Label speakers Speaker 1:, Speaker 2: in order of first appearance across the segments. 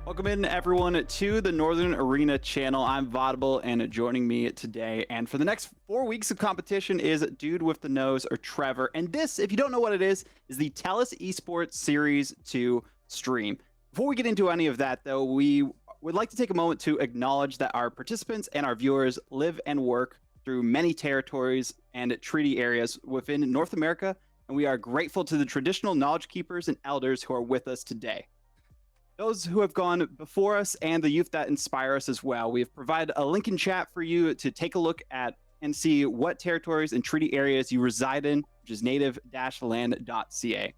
Speaker 1: Welcome in, everyone, to the Northern Arena channel. I'm Vaudable, and joining me today and for the next 4 weeks of competition is Dude with the Nose, or Trevor. And this, if you don't know what it is the TELUS Esports Series 2 stream. Before we get into any of that, though, we would like to take a moment to acknowledge that our participants and our viewers live and work through many territories and treaty areas within North America, and we are grateful to the traditional knowledge keepers and elders who are with us today. Those who have gone before us and the youth that inspire us as well. We've provided a link in chat for you to take a look at and see what territories and treaty areas you reside in, which is native-land.ca.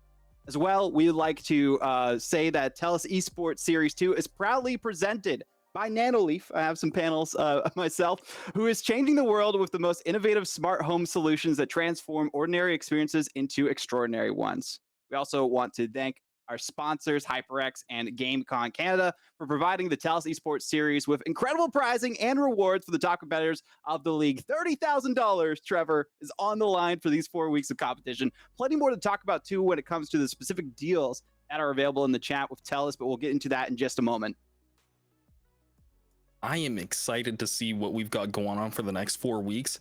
Speaker 1: As well, we would like to say that TELUS Esports Series 2 is proudly presented by Nanoleaf. I have some panels myself, who is changing the world with the most innovative smart home solutions that transform ordinary experiences into extraordinary ones. We also want to thank our sponsors, HyperX and GameCon Canada, for providing the TELUS Esports Series with incredible prizing and rewards for the top competitors of the league. $30,000, Trevor, is on the line for these 4 weeks of competition. Plenty more to talk about, too, when it comes to the specific deals that are available in the chat with TELUS, but we'll get into that in just a moment.
Speaker 2: I am excited to see what we've got going on for the next 4 weeks.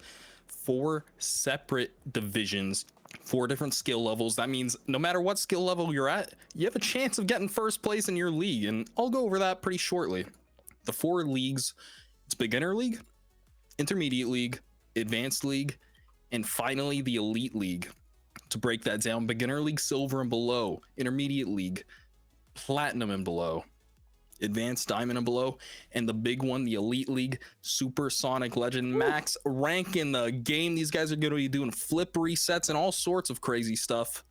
Speaker 2: 4 separate divisions, 4 different skill levels. That means no matter what skill level you're at, you have a chance of getting first place in your league, and I'll go over that pretty shortly. The 4 leagues, it's beginner league, intermediate league, advanced league, and finally the elite league. To break that down, beginner league silver and below, intermediate league platinum and below, advanced diamond and below, and the big one, the elite league, supersonic legend, max rank in the game. These guys are going to be doing flip resets and all sorts of crazy stuff.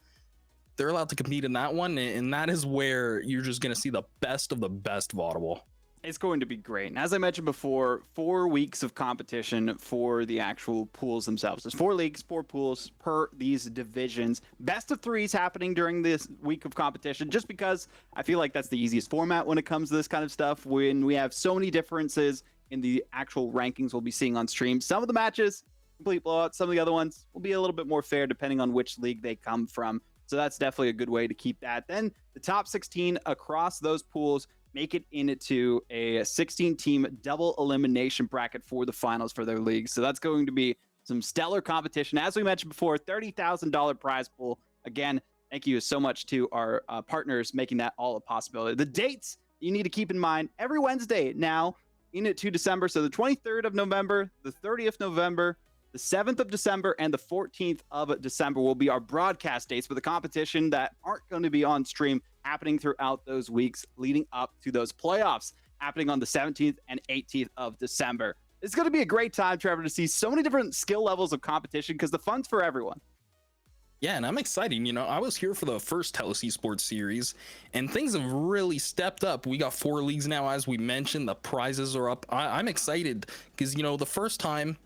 Speaker 2: They're allowed to compete in that one, and that is where you're just going to see the best of the best Vaudable.
Speaker 1: It's going to be great. And as I mentioned before, 4 weeks of competition for the actual pools themselves. There's 4 leagues, 4 pools per these divisions. Best of 3s happening during this week of competition, just because I feel like that's the easiest format when it comes to this kind of stuff, when we have so many differences in the actual rankings we'll be seeing on stream. Some of the matches, complete blowouts. Some of the other ones will be a little bit more fair depending on which league they come from. So that's definitely a good way to keep that. Then the top 16 across those pools make it into a 16-team double elimination bracket for the finals for their league. So that's going to be some stellar competition. As we mentioned before, $30,000 prize pool. Again, thank you so much to our partners making that all a possibility. The dates you need to keep in mind: every Wednesday now into December. So the 23rd of November, the 30th of November, the 7th of December, and the 14th of December will be our broadcast dates for the competition that aren't going to be on stream, happening throughout those weeks leading up to those playoffs happening on the 17th and 18th of December. It's going to be a great time, Trevor, to see so many different skill levels of competition because the fun's for everyone.
Speaker 2: Yeah, and I'm excited. You know, I was here for the first TELUS Esports series, and things have really stepped up. We got 4 leagues now, as we mentioned. The prizes are up. I'm excited because, you know, the first time,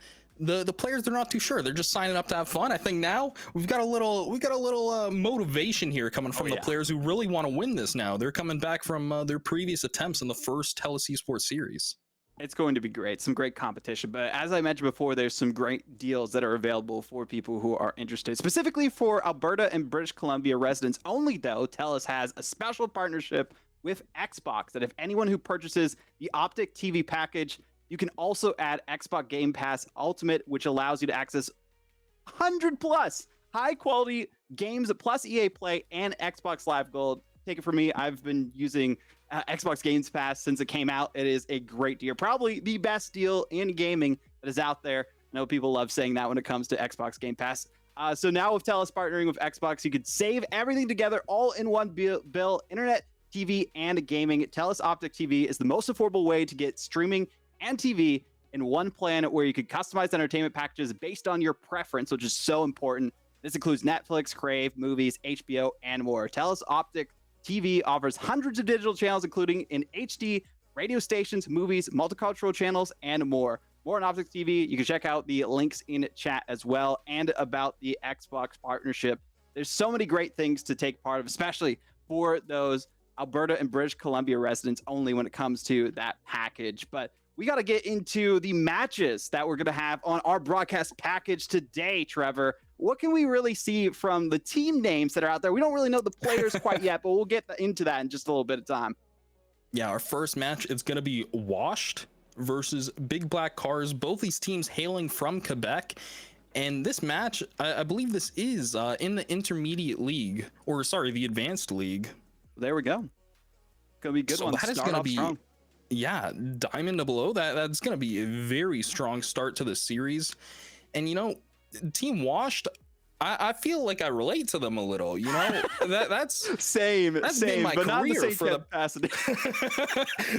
Speaker 2: the players, they're not too sure. They're just signing up to have fun. I think now we've got a little motivation here coming from the players who really want to win this now. They're coming back from their previous attempts in the first TELUS Esports series.
Speaker 1: It's going to be great. Some great competition. But as I mentioned before, there's some great deals that are available for people who are interested. Specifically for Alberta and British Columbia residents only, though, TELUS has a special partnership with Xbox that if anyone who purchases the Optic TV package, you can also add Xbox Game Pass Ultimate, which allows you to access 100 plus high quality games plus EA Play and Xbox Live Gold. Take it from me, I've been using Xbox Games Pass since it came out. It is a great deal, probably the best deal in gaming that is out there. I know people love saying that when it comes to Xbox Game Pass. So now with TELUS partnering with Xbox, you could save everything together all in one bill: internet, TV, and gaming. TELUS Optic TV is the most affordable way to get streaming and TV in one plan where you can customize entertainment packages based on your preference, which is so important. This includes Netflix, Crave, movies, HBO, and more. TELUS Optic TV offers hundreds of digital channels, including in HD, radio stations, movies, multicultural channels, and more. More on Optic TV. You can check out the links in chat as well, and about the Xbox partnership. There's so many great things to take part of, especially for those Alberta and British Columbia residents only when it comes to that package. But we got to get into the matches that we're going to have on our broadcast package today, Trevor. What can we really see from the team names that are out there? We don't really know the players quite yet, but we'll get into that in just a little bit of time.
Speaker 2: Yeah, our first match, it's going to be Washed versus Big Black Cars. Both these teams hailing from Quebec. And this match, I believe this is in the Intermediate League, or sorry, the Advanced League.
Speaker 1: There we go. Gonna be a good
Speaker 2: So
Speaker 1: one.
Speaker 2: that is going to be strong. Yeah, Diamond to below that. That's going to be a very strong start to the series. And you know, Team Washed, I feel like I relate to them a little. You know, that's
Speaker 1: same,
Speaker 2: been my
Speaker 1: but not the
Speaker 2: career
Speaker 1: same
Speaker 2: for the
Speaker 1: capacity.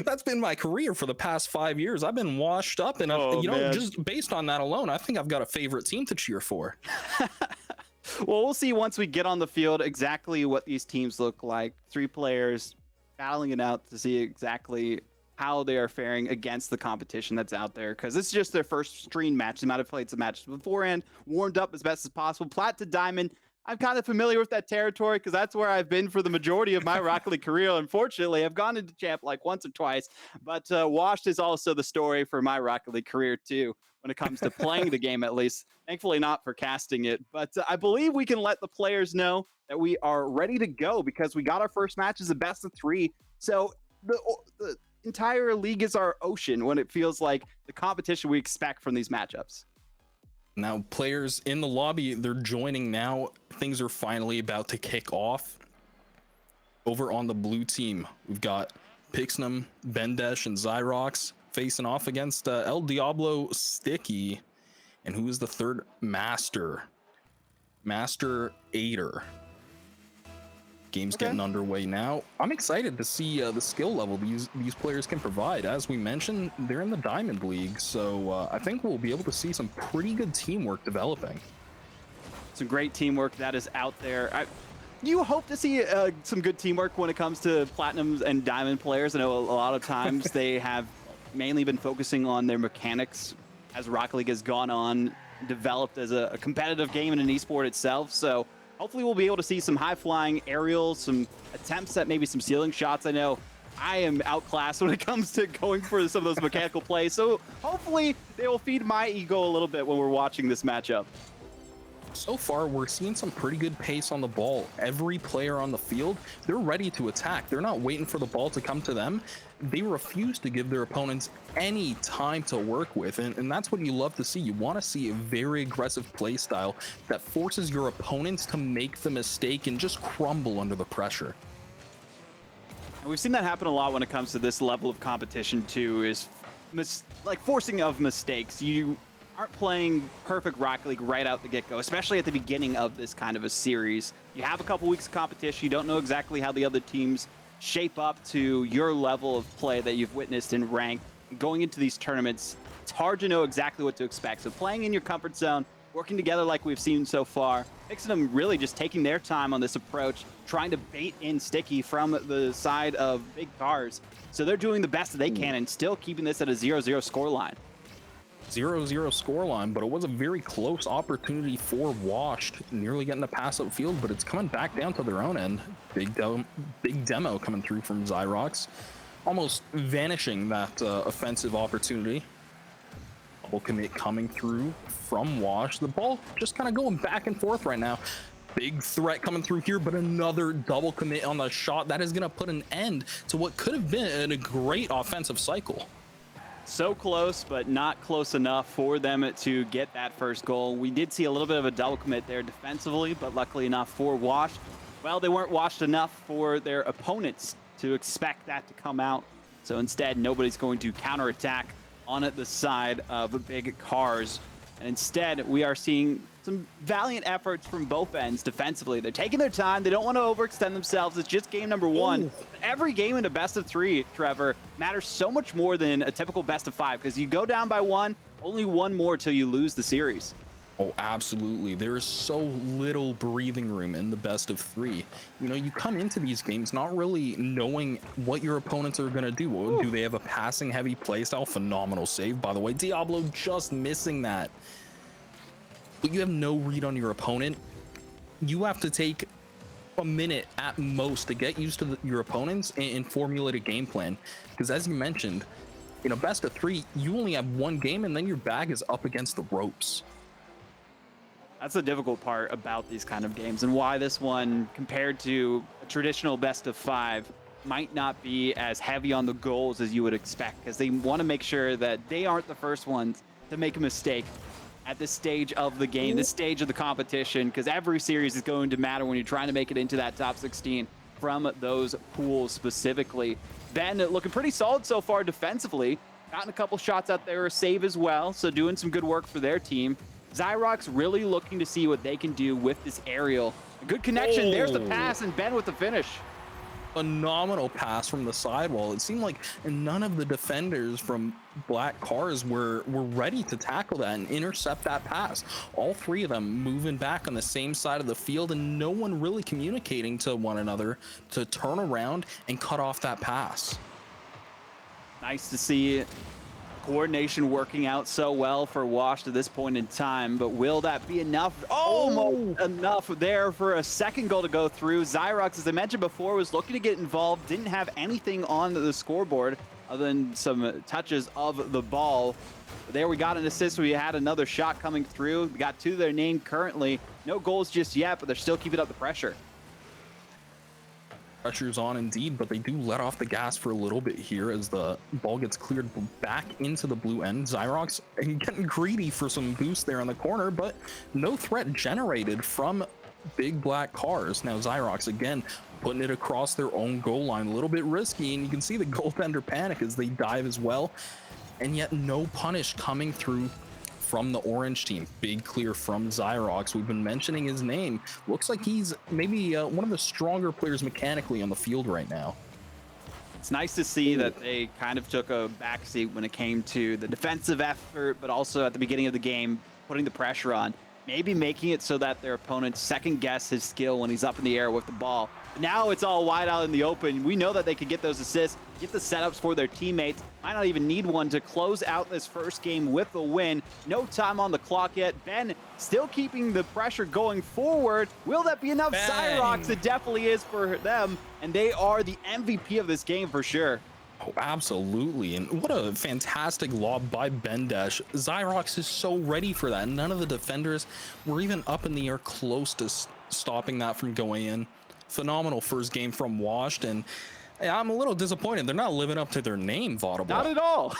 Speaker 2: that's been my career for the past 5 years. I've been washed up, and you know, just based on that alone, I think I've got a favorite team to cheer for.
Speaker 1: Well, we'll see once we get on the field exactly what these teams look like. 3 players battling it out to see exactly how they are faring against the competition that's out there, because this is just their first stream match. They might have played some matches beforehand, warmed up as best as possible. Plat to Diamond, I'm kind of familiar with that territory because that's where I've been for the majority of my Rocket League career. Unfortunately, I've gone into champ like once or twice, but Washed is also the story for my Rocket League career too, when it comes to playing the game at least. Thankfully not for casting it, but I believe we can let the players know that we are ready to go because we got our first match as a best of 3. So the entire league is our ocean when it feels like the competition we expect from these matchups.
Speaker 2: Now, players in the lobby, they're joining now. Things are finally about to kick off. Over on the blue team, we've got Pixnum, Bendesh, and Zyrox facing off against El Diablo, Sticky, and who is the third? Master 8er. Game's getting underway now. I'm excited to see the skill level these players can provide. As we mentioned, they're in the Diamond League, so I think we'll be able to see some pretty good teamwork developing.
Speaker 1: Some great teamwork that is out there. You hope to see some good teamwork when it comes to Platinum and Diamond players. I know a lot of times they have mainly been focusing on their mechanics as Rocket League has gone on, developed as a competitive game in an esport itself. So hopefully we'll be able to see some high-flying aerials, some attempts at maybe some ceiling shots. I know I am outclassed when it comes to going for some of those mechanical plays, so hopefully they will feed my ego a little bit when we're watching this matchup.
Speaker 2: So far, we're seeing some pretty good pace on the ball. Every player on the field, they're ready to attack. They're not waiting for the ball to come to them. They refuse to give their opponents any time to work with, and that's what you love to see. You want to see a very aggressive play style that forces your opponents to make the mistake and just crumble under the pressure.
Speaker 1: And we've seen that happen a lot when it comes to this level of competition too, is like forcing of mistakes. You aren't playing perfect Rocket League right out the get-go, especially at the beginning of this kind of a series. You have a couple weeks of competition. You don't know exactly how the other teams shape up to your level of play that you've witnessed in rank. Going into these tournaments, it's hard to know exactly what to expect. So playing in your comfort zone, working together like we've seen so far, Competiton really just taking their time on this approach, trying to bait in Sticky from the side of Big Cars. So they're doing the best that they can and still keeping this at a 0-0 scoreline.
Speaker 2: 0-0 scoreline, but it was a very close opportunity for Washed, nearly getting a pass upfield, but it's coming back down to their own end. Big demo coming through from Zyrox, almost vanishing that offensive opportunity. Double commit coming through from Wash. The ball just kind of going back and forth right now. Big threat coming through here, but another double commit on the shot. That is going to put an end to what could have been a great offensive cycle.
Speaker 1: So close, but not close enough for them to get that first goal. We did see a little bit of a double commit there defensively, but luckily enough for Washed, well, they weren't washed enough for their opponents to expect that to come out. So instead, nobody's going to counterattack on the side of Big Cars. And instead, we are seeing some valiant efforts from both ends defensively. They're taking their time. They don't want to overextend themselves. It's just game number one. Every game in a best of three, Trevor, matters so much more than a typical best of five, because you go down by one, only one more till you lose the series.
Speaker 2: Oh, absolutely. There is so little breathing room in the best of three. You know, you come into these games not really knowing what your opponents are going to do. Ooh. Do they have a passing heavy playstyle? Phenomenal save, by the way. Diablo just missing that. But you have no read on your opponent. You have to take a minute at most to get used to your opponents and formulate a game plan. Because as you mentioned, in a best of three, you only have one game and then your bag is up against the ropes.
Speaker 1: That's the difficult part about these kind of games, and why this one, compared to a traditional best of five, might not be as heavy on the goals as you would expect, because they want to make sure that they aren't the first ones to make a mistake at this stage of the game, this stage of the competition, because every series is going to matter when you're trying to make it into that top 16 from those pools specifically. Ben looking pretty solid so far defensively, gotten a couple shots out there, a save as well, so doing some good work for their team. Zyrox really looking to see what they can do with this aerial. A good connection. There's the pass, and Ben with the finish.
Speaker 2: Phenomenal pass from the sidewall. It seemed like none of the defenders from Black Cars were ready to tackle that and intercept that pass. All three of them moving back on the same side of the field, and no one really communicating to one another to turn around and cut off that pass.
Speaker 1: Nice to see coordination working out so well for Wash to this point in time, but will that be enough? Almost enough there for a second goal to go through. Zyrox, as I mentioned before, was looking to get involved, didn't have anything on the scoreboard other than some touches of the ball. But there we got an assist. We had another shot coming through. We got two to their name currently. No goals just yet, but they're still keeping up the pressure.
Speaker 2: Pressure's on indeed, but they do let off the gas for a little bit here as the ball gets cleared back into the blue end. Zyrox getting greedy for some boost there in the corner, but no threat generated from Big Black Cars. Now Zyrox again putting it across their own goal line, a little bit risky, and you can see the goaltender panic as they dive as well, and yet no punish coming through from the orange team. Big clear from Zyrox. We've been mentioning his name. Looks like he's maybe one of the stronger players mechanically on the field right now.
Speaker 1: It's nice to see that they kind of took a backseat when it came to the defensive effort, but also at the beginning of the game, putting the pressure on, maybe making it so that their opponents second guess his skill when he's up in the air with the ball. Now it's all wide out in the open. We know that they could get those assists, get the setups for their teammates. Might not even need one to close out this first game with a win. No time on the clock yet. Ben still keeping the pressure going forward. Will that be enough? Zyrox, it definitely is for them, and they are the MVP of this game for sure.
Speaker 2: Oh, absolutely. And what a fantastic lob by Bendesh. Zyrox is so ready for that. None of the defenders were even up in the air close to stopping that from going in. Phenomenal first game from Washed, and I'm a little disappointed they're not living up to their name, Vaudable.
Speaker 1: Not at all.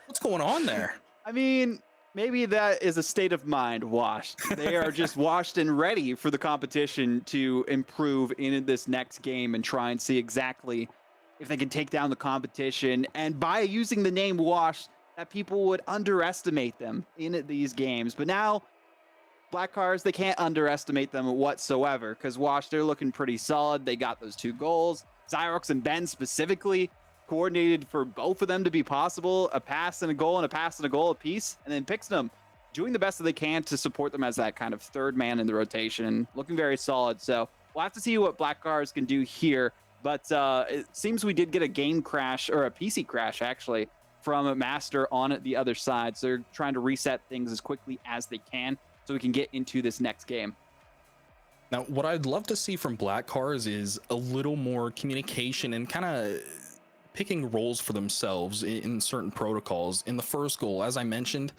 Speaker 2: What's going on there?
Speaker 1: I mean, maybe that is a state of mind, Washed. They are just washed and ready for the competition to improve in this next game and try and see exactly if they can take down the competition. And by using the name Washed, that people would underestimate them in these games. But now, Black Cars, they can't underestimate them whatsoever, because Wash, they're looking pretty solid. They got those 2 goals. Zyrox and Ben specifically coordinated for both of them to be possible. A pass and a goal and a pass and a goal apiece. And then Pixnum doing the best that they can to support them as that kind of third man in the rotation. Looking very solid. So we'll have to see what Black Cars can do here. But it seems we did get a game crash, or a PC crash actually, from Master on the other side. So they're trying to reset things as quickly as they can, so we can get into this next game.
Speaker 2: Now, what I'd love to see from Black Cars is a little more communication and kind of picking roles for themselves in certain protocols. In the first goal, as I mentioned,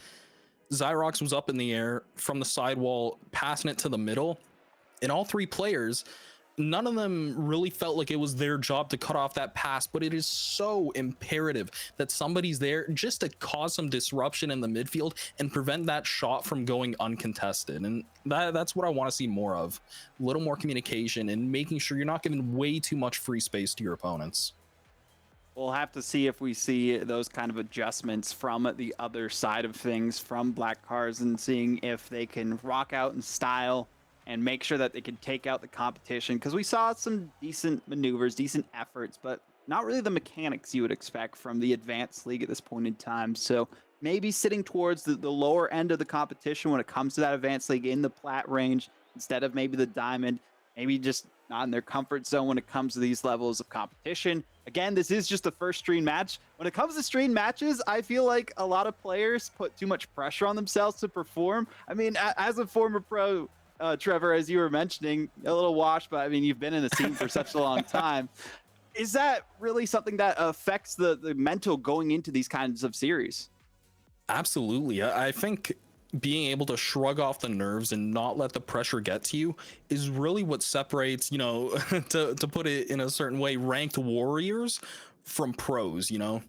Speaker 2: Zyrox was up in the air from the sidewall, passing it to the middle, and all 3 players, none of them really felt like it was their job to cut off that pass, but it is so imperative that somebody's there just to cause some disruption in the midfield and prevent that shot from going uncontested. And that's what I want to see more of. A little more communication and making sure you're not giving way too much free space to your opponents.
Speaker 1: We'll have to see if we see those kind of adjustments from the other side of things from Black Cars and seeing if they can rock out in style and make sure that they can take out the competition. Because we saw some decent maneuvers, decent efforts, but not really the mechanics you would expect from the advanced league at this point in time. So maybe sitting towards the lower end of the competition when it comes to that advanced league in the plat range instead of maybe the diamond, maybe just not in their comfort zone when it comes to these levels of competition. Again, this is just the first stream match. When it comes to stream matches, I feel like a lot of players put too much pressure on themselves to perform. I mean, as a former pro, Trevor, as you were mentioning, a little washed, but I mean, you've been in the scene for such a long time. Is that really something that affects the mental going into these kinds of series?
Speaker 2: Absolutely. I think being able to shrug off the nerves and not let the pressure get to you is really what separates, you know, to put it in a certain way, ranked warriors from pros. You know,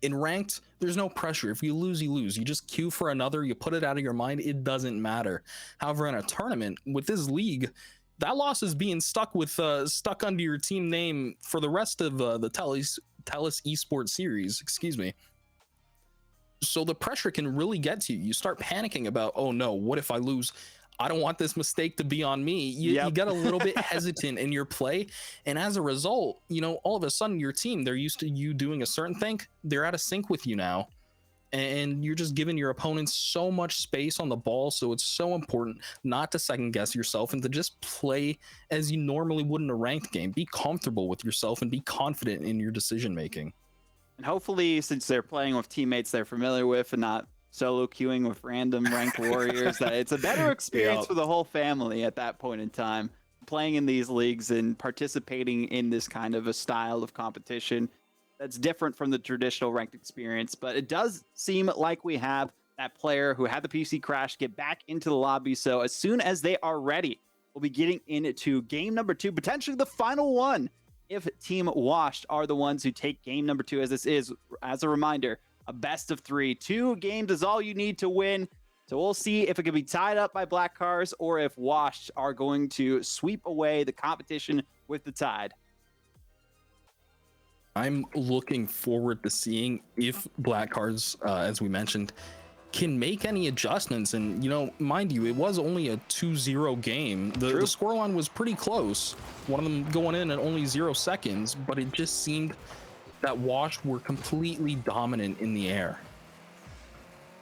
Speaker 2: in ranked, there's no pressure. If you lose, you lose. You just queue for another, you put it out of your mind, it doesn't matter. However, in a tournament with this league, that loss is being stuck under your team name for the rest of the TELUS Esports series, excuse me. So the pressure can really get to you. You start panicking about, oh no, what if I lose? I don't want this mistake to be on me. You get a little bit hesitant in your play. And as a result, you know, all of a sudden your team, they're used to you doing a certain thing. They're out of sync with you now. And you're just giving your opponents so much space on the ball. So it's so important not to second guess yourself and to just play as you normally would in a ranked game. Be comfortable with yourself and be confident in your decision making.
Speaker 1: And hopefully, since they're playing with teammates they're familiar with and not solo queuing with random ranked warriors, that it's a better experience for the whole family at that point in time. Playing in these leagues and participating in this kind of a style of competition that's different from the traditional ranked experience. But it does seem like we have that player who had the PC crash get back into the lobby. So as soon as they are ready, we'll be getting into game number 2, potentially the final one, if Team Washed are the ones who take game number 2, as this is, as a reminder, a best of 3. 2 games is all you need to win. So we'll see if it can be tied up by Black Cars or if Washed are going to sweep away the competition with the tide.
Speaker 2: I'm looking forward to seeing if Black Cars, as we mentioned, can make any adjustments. And, you know, mind you, it was only a 2-0 game. The scoreline was pretty close. One of them going in at only 0 seconds, but it just seemed that Washed were completely dominant in the air.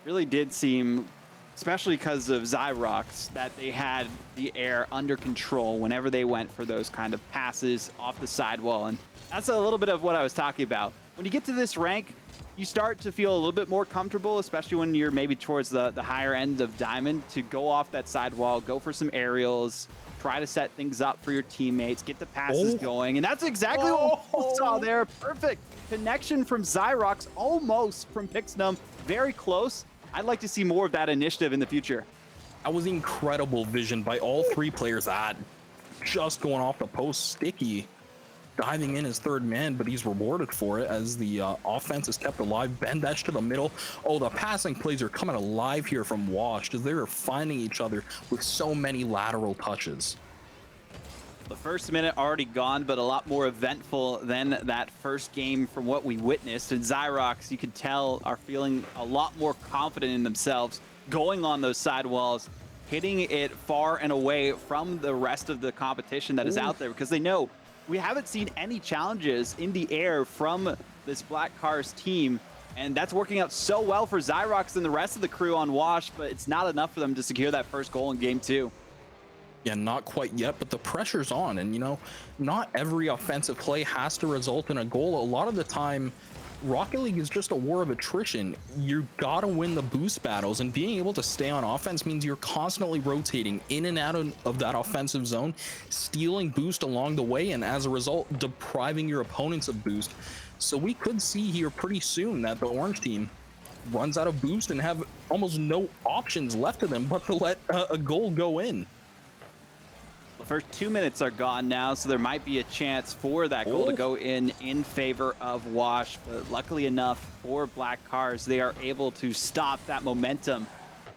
Speaker 1: Really did seem, especially because of Zyrox, that they had the air under control whenever they went for those kind of passes off the sidewall. And that's a little bit of what I was talking about. When you get to this rank, you start to feel a little bit more comfortable, especially when you're maybe towards the higher end of Diamond, to go off that sidewall, go for some aerials, try to set things up for your teammates, get the passes going. And that's exactly what we saw there. Perfect connection from Zyrox, almost from Pixnum, very close. I'd like to see more of that initiative in the future.
Speaker 2: That was incredible vision by all 3 players. Just going off the post, Sticky diving in as third man, but he's rewarded for it as the offense is kept alive. Bendesh to the middle. Oh, the passing plays are coming alive here from Washed as they're finding each other with so many lateral touches.
Speaker 1: The first minute already gone, but a lot more eventful than that first game from what we witnessed. And Zyrox, you could tell, are feeling a lot more confident in themselves, going on those sidewalls, hitting it far and away from the rest of the competition that is out there, because they know we haven't seen any challenges in the air from this Black Cars team, and that's working out so well for Zyrox and the rest of the crew on Wash, but it's not enough for them to secure that first goal in game 2.
Speaker 2: Yeah, not quite yet, but the pressure's on. And, you know, not every offensive play has to result in a goal. A lot of the time, Rocket League is just a war of attrition. You gotta win the boost battles, and being able to stay on offense means you're constantly rotating in and out of that offensive zone, stealing boost along the way, and as a result, depriving your opponents of boost. So we could see here pretty soon that the orange team runs out of boost and have almost no options left to them but to let a goal go in.
Speaker 1: The first 2 minutes are gone now, so there might be a chance for that goal to go in favor of Wash. But luckily enough for Black Cars, they are able to stop that momentum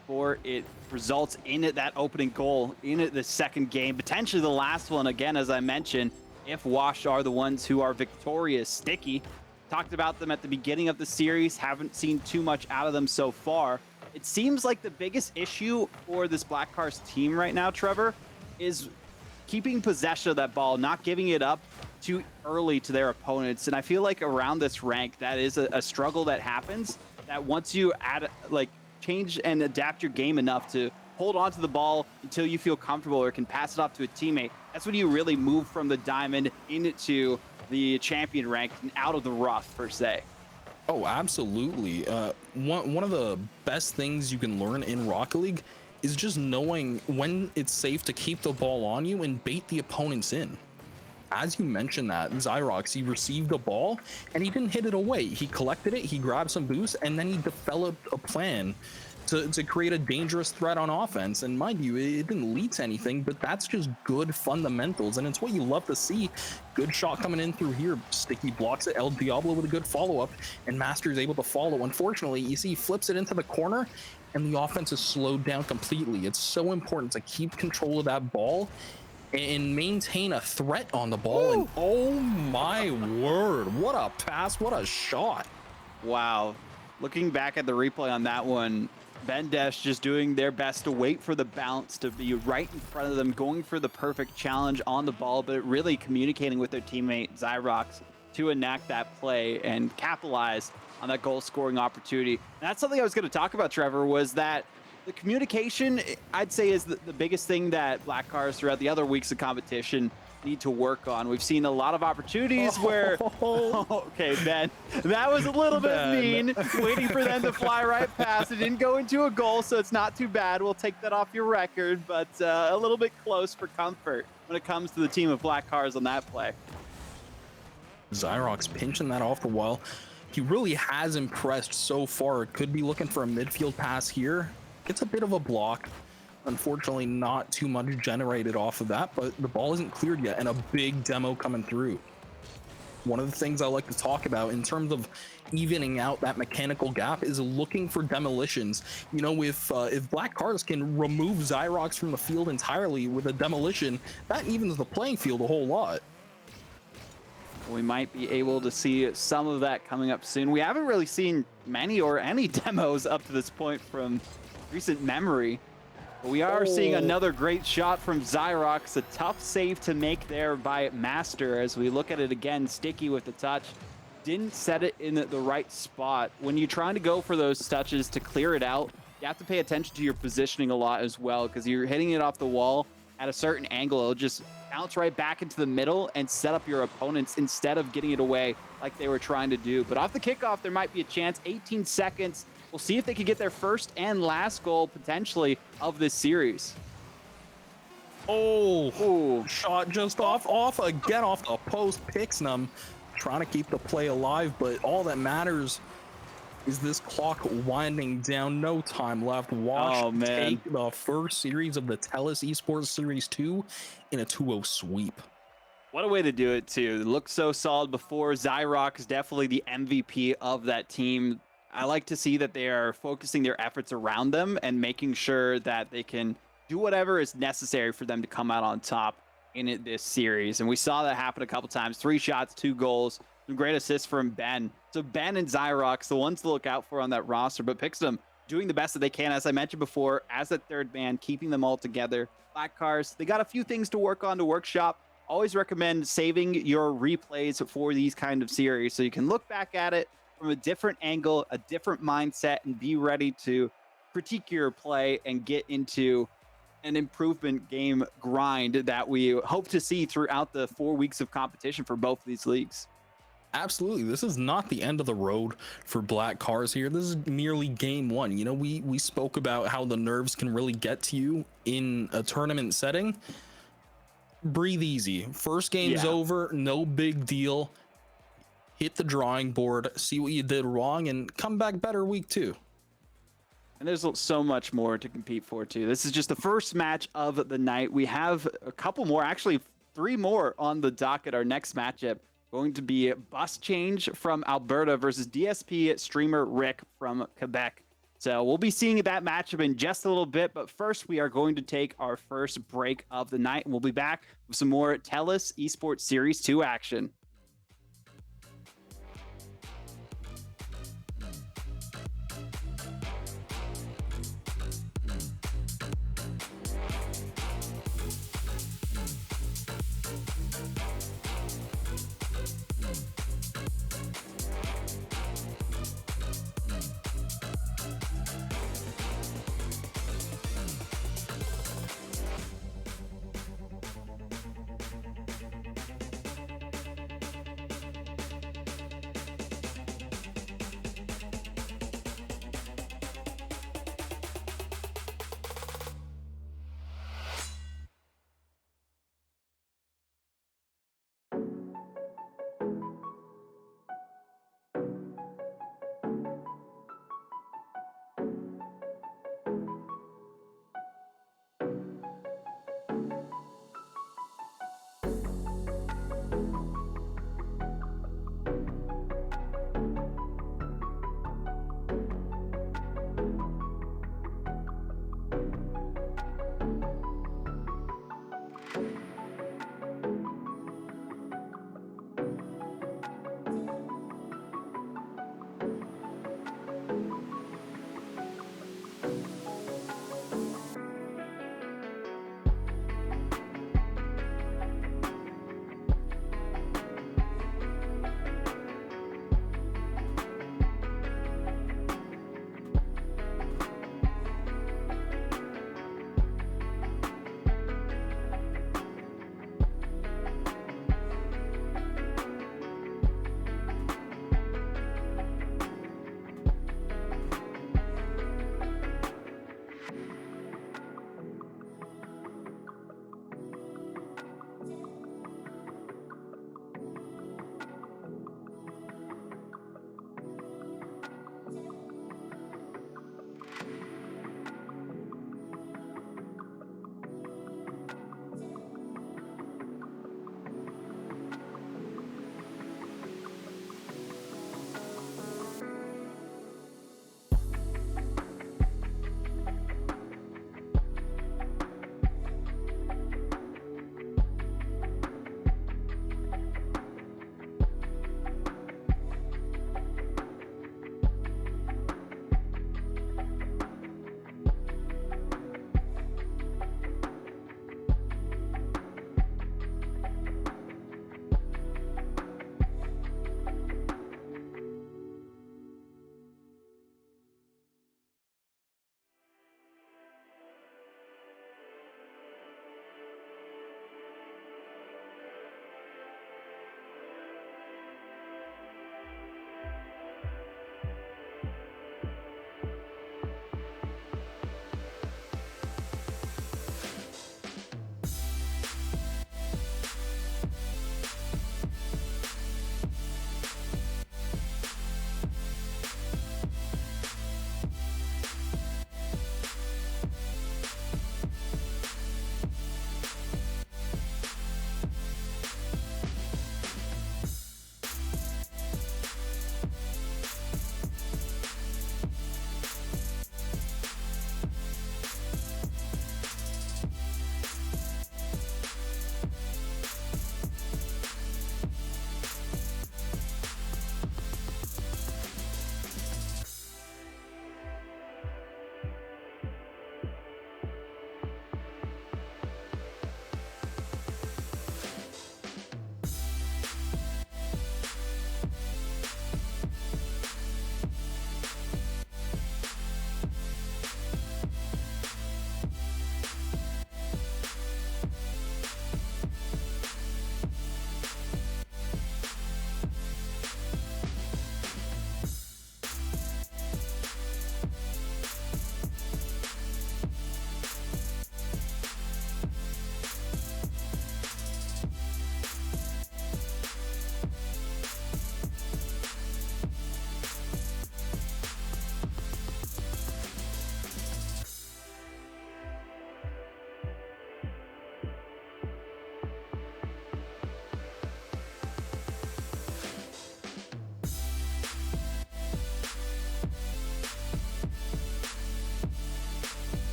Speaker 1: before it results in that opening goal in the second game, potentially the last one. Again, as I mentioned, if Wash are the ones who are victorious, Sticky talked about them at the beginning of the series, haven't seen too much out of them so far. It seems like the biggest issue for this Black Cars team right now, Trevor, is keeping possession of that ball, not giving it up too early to their opponents. And I feel like around this rank, that is a struggle that happens, that once you add, like, change and adapt your game enough to hold on to the ball until you feel comfortable or can pass it off to a teammate, that's when you really move from the diamond into the champion rank and out of the rough, per se.
Speaker 2: Oh, absolutely. One of the best things you can learn in Rocket League is just knowing when it's safe to keep the ball on you and bait the opponents in. As you mentioned that, Zyrox, he received the ball and he didn't hit it away. He collected it, he grabbed some boost, and then he developed a plan to create a dangerous threat on offense. And mind you, it didn't lead to anything, but that's just good fundamentals, and it's what you love to see. Good shot coming in through here. Sticky blocks it. El Diablo with a good follow-up, and Master is able to follow. Unfortunately, you see he flips it into the corner, and the offense is slowed down completely. It's so important to keep control of that ball and maintain a threat on the ball. And oh my word, what a pass, what a shot.
Speaker 1: Wow. Looking back at the replay on that one, Bendesh just doing their best to wait for the bounce to be right in front of them, going for the perfect challenge on the ball, but really communicating with their teammate Zyrox to enact that play and capitalize on that goal scoring opportunity. And that's something I was going to talk about, Trevor, was that the communication, I'd say, is the biggest thing that Black Cars throughout the other weeks of competition need to work on. We've seen a lot of opportunities where, okay, Ben, that was a little bit mean, waiting for them to fly right past. It didn't go into a goal, so it's not too bad. We'll take that off your record, but a little bit close for comfort when it comes to the team of Black Cars on that play.
Speaker 2: Zyrox pinching that off the wall. He really has impressed so far. Could be looking for a midfield pass here. It's a bit of a block. Unfortunately, not too much generated off of that, but the ball isn't cleared yet, and a big demo coming through. One of the things I like to talk about in terms of evening out that mechanical gap is looking for demolitions. You know, if Black Cars can remove Zyrox from the field entirely with a demolition, that evens the playing field a whole lot.
Speaker 1: We might be able to see some of that coming up soon. We haven't really seen many or any demos up to this point from recent memory. But we are seeing another great shot from Zyrox. A tough save to make there by Master. As we look at it again, Sticky with the touch. Didn't set it in the right spot. When you're trying to go for those touches to clear it out, you have to pay attention to your positioning a lot as well, because you're hitting it off the wall at a certain angle. It'll just bounce right back into the middle and set up your opponents instead of getting it away like they were trying to do. But off the kickoff, there might be a chance. 18 seconds. We'll see if they can get their first and last goal potentially of this series.
Speaker 2: Oh, shot just off again off the post. Pixnum trying to keep the play alive, but all that matters is this clock winding down. No time left. Watch take the first series of the TELUS Esports Series 2 in a 2-0 sweep.
Speaker 1: What a way to do it, too. It looked so solid before. Zyrox is definitely the MVP of that team. I like to see that they are focusing their efforts around them and making sure that they can do whatever is necessary for them to come out on top in this series. And we saw that happen a couple times. 3 shots, 2 goals, some great assists from Ben. So Ben and Zyrox, the ones to look out for on that roster, but Pixnum doing the best that they can, as I mentioned before, as a third man, keeping them all together. Black Cars, they got a few things to work on to workshop. Always recommend saving your replays for these kind of series so you can look back at it from a different angle, a different mindset, and be ready to critique your play and get into an improvement game grind that we hope to see throughout the 4 weeks of competition for both of these leagues.
Speaker 2: Absolutely. This is not the end of the road for Black Cars here. This is merely game 1. You know, we spoke about how the nerves can really get to you in a tournament setting. Breathe easy. First game's over, no big deal. Hit the drawing board, see what you did wrong, and come back better week 2.
Speaker 1: And there's so much more to compete for, too. This is just the first match of the night. We have a couple more, actually 3 more on the docket. Our next matchup going to be Bus Change from Alberta versus DSP streamer Rick from Quebec. So we'll be seeing that matchup in just a little bit, but first we are going to take our first break of the night, and we'll be back with some more TELUS Esports Series 2 action.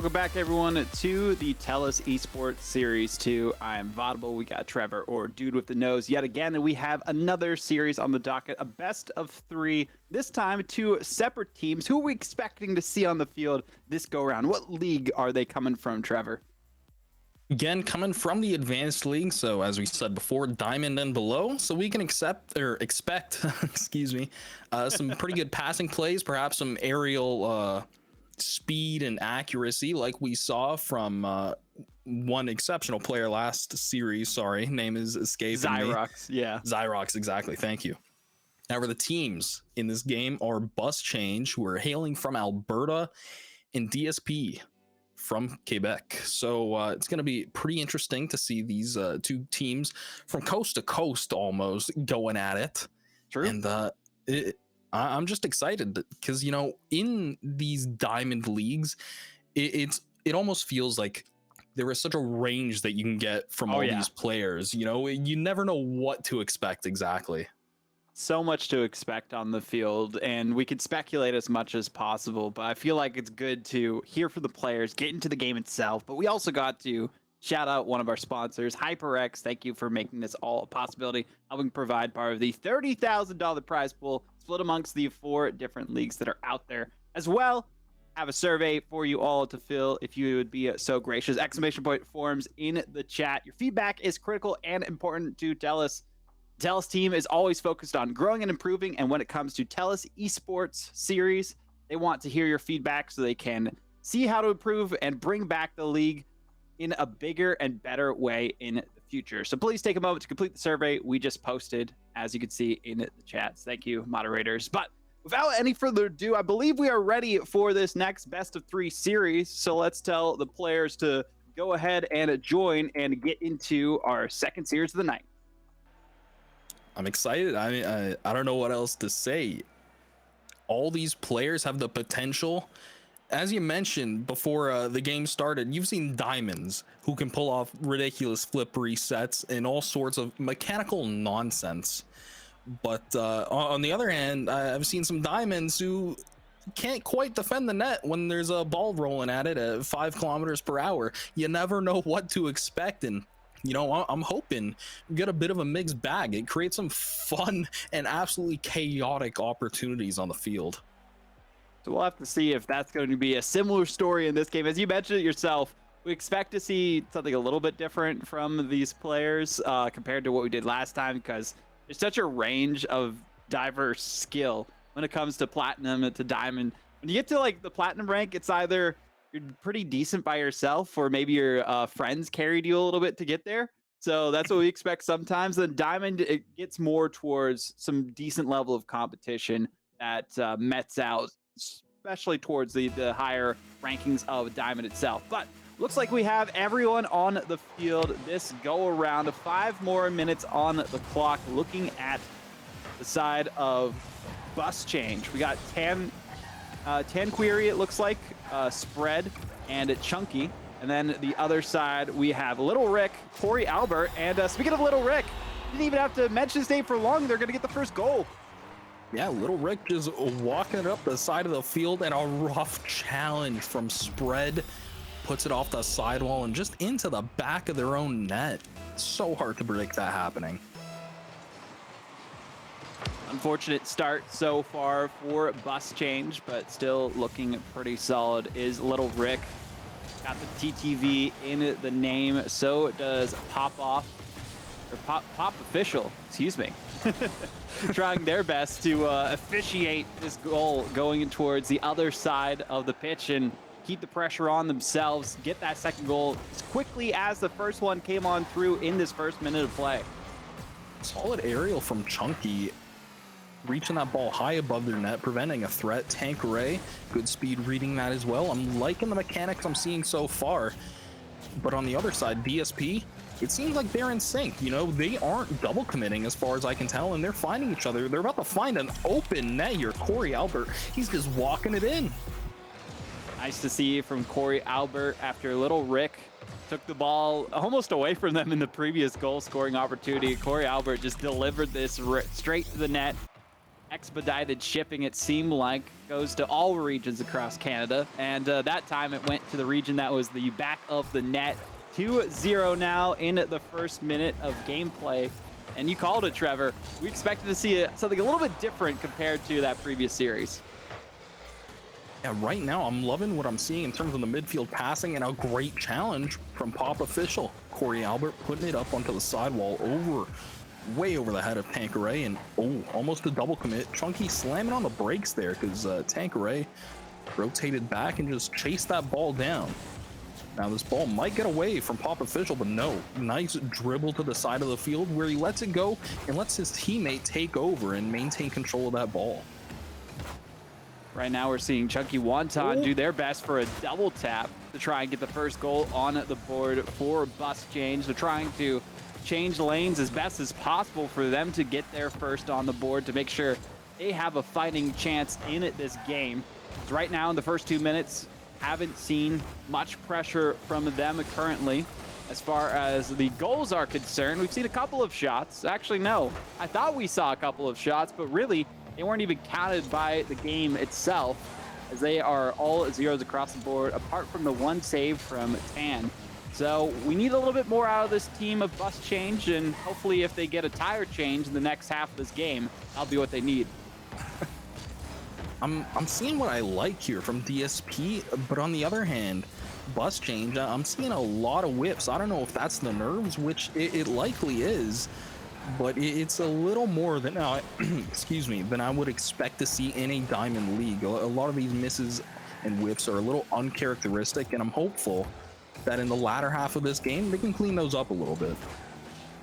Speaker 1: Welcome back, everyone, to the TELUS Esports Series 2. I am Vaudable. We got Trevor, or Dude with the Nose, yet again, and we have another series on the docket, a best of 3. This time, 2 separate teams. Who are we expecting to see on the field this go-round? What league are they coming from, Trevor?
Speaker 2: Again, coming from the advanced league, so as we said before, diamond and below, so we can expect excuse me, some pretty good passing plays, perhaps some aerial speed and accuracy like we saw from one exceptional player last series. Sorry, name is escaping me.
Speaker 1: Zyrox, yeah.
Speaker 2: Zyrox, exactly. Thank you. However, the teams in this game are Bus Change, who are hailing from Alberta, and DSP from Quebec. So it's going to be pretty interesting to see these 2 teams from coast to coast almost going at it.
Speaker 1: True.
Speaker 2: And I'm just excited because, you know, in these diamond leagues, it almost feels like there is such a range that you can get from all these players. You know, you never know what to expect exactly.
Speaker 1: So much to expect on the field, and we could speculate as much as possible, but I feel like it's good to hear from the players, get into the game itself. But we also got to shout out one of our sponsors, HyperX. Thank you for making this all a possibility, helping provide part of the $30,000 prize pool split amongst the 4 different leagues that are out there. As well, have a survey for you all to fill if you would be so gracious. Exclamation point forms in the chat. Your feedback is critical and important to TELUS. TELUS team is always focused on growing and improving, and when it comes to TELUS Esports series, they want to hear your feedback so they can see how to improve and bring back the league in a bigger and better way in the future. So please take a moment to complete the survey we just posted, as you can see in the chats. Thank you, moderators. But without any further ado, I believe we are ready for this next best of 3 series. So let's tell the players to go ahead and join and get into our second series of the night.
Speaker 2: I'm excited. I mean, I don't know what else to say. All these players have the potential. As you mentioned before the game started, you've seen diamonds who can pull off ridiculous flip resets and all sorts of mechanical nonsense. But on the other hand, I've seen some diamonds who can't quite defend the net when there's a ball rolling at it at 5 kilometers per hour. You never know what to expect, and you know, I'm hoping we get a bit of a mixed bag. It creates some fun and absolutely chaotic opportunities on the field.
Speaker 1: So we'll have to see if that's going to be a similar story in this game. As you mentioned it yourself, we expect to see something a little bit different from these players compared to what we did last time, because there's such a range of diverse skill when it comes to platinum and to diamond. When you get to like the platinum rank, it's either you're pretty decent by yourself, or maybe your friends carried you a little bit to get there. So that's what we expect sometimes. Then diamond, it gets more towards some decent level of competition that mets out, especially towards the higher rankings of diamond itself. But looks like we have everyone on the field this go around. 5 more minutes on the clock. Looking at the side of Bus Change, we got Tan Query, it looks like, Spread, and Chunky. And then the other side, we have Little Rick, Corey Albert, and speaking of Little Rick, didn't even have to mention his name for long. They're going to get the first goal.
Speaker 2: Yeah, Little Rick just walking up the side of the field, and a rough challenge from Spread puts it off the sidewall and just into the back of their own net. It's so hard to predict that happening.
Speaker 1: Unfortunate start so far for Bus Change, but still looking pretty solid is Little Rick. Got the TTV in the name, so does Pop Off, or Pop Official, excuse me. Trying their best to officiate this goal going towards the other side of the pitch and keep the pressure on themselves, get that second goal as quickly as the first one came on through in this first minute of play.
Speaker 2: Solid aerial from Chunky, reaching that ball high above their net, preventing a threat. Tanqueray, good speed reading that as well. I'm liking the mechanics I'm seeing so far. But on the other side, DSP, it seems like they're in sync. You know, they aren't double committing as far as I can tell, and they're finding each other. They're about to find an open net here. Corey Albert, he's just walking it in.
Speaker 1: Nice to see from Corey Albert after Little Rick took the ball almost away from them in the previous goal scoring opportunity. Corey Albert just delivered this straight to the net. expedited shipping, it seemed like, goes to all regions across Canada. And that time it went to the region that was the back of the net. 2-0 now in the first minute of gameplay. And you called it, Trevor. We expected to see something a little bit different compared to that previous series.
Speaker 2: Yeah, right now I'm loving what I'm seeing in terms of the midfield passing, and a great challenge from Pop Official. Corey Albert putting it up onto the sidewall way over the head of Tanqueray, and almost a double commit. Chunky slamming on the brakes there because Tanqueray rotated back and just chased that ball down. Now this ball might get away from Pop Official, but no. Nice dribble to the side of the field where he lets it go and lets his teammate take over and maintain control of that ball.
Speaker 1: Right now we're seeing Chunky Wonton do their best for a double tap to try and get the first goal on the board for Bus Change. They're trying to change lanes as best as possible for them to get their first on the board to make sure they have a fighting chance in this game. Right now in the first 2 minutes, haven't seen much pressure from them currently. As far as the goals are concerned, we've seen a couple of shots. Actually, no. I thought we saw a couple of shots, but really, they weren't even counted by the game itself, as they are all zeros across the board, apart from the one save from Tan. So we need a little bit more out of this team of Bus Change, and hopefully if they get a tire change in the next half of this game, that'll be what they need.
Speaker 2: I'm seeing what I like here from DSP, but on the other hand, Bus Change, I'm seeing a lot of whips. I don't know if that's the nerves, which it likely is, but it's a little more than excuse me, than I would expect to see in a Diamond League. A lot of these misses and whips are a little uncharacteristic, and I'm hopeful that in the latter half of this game, they can clean those up a little bit.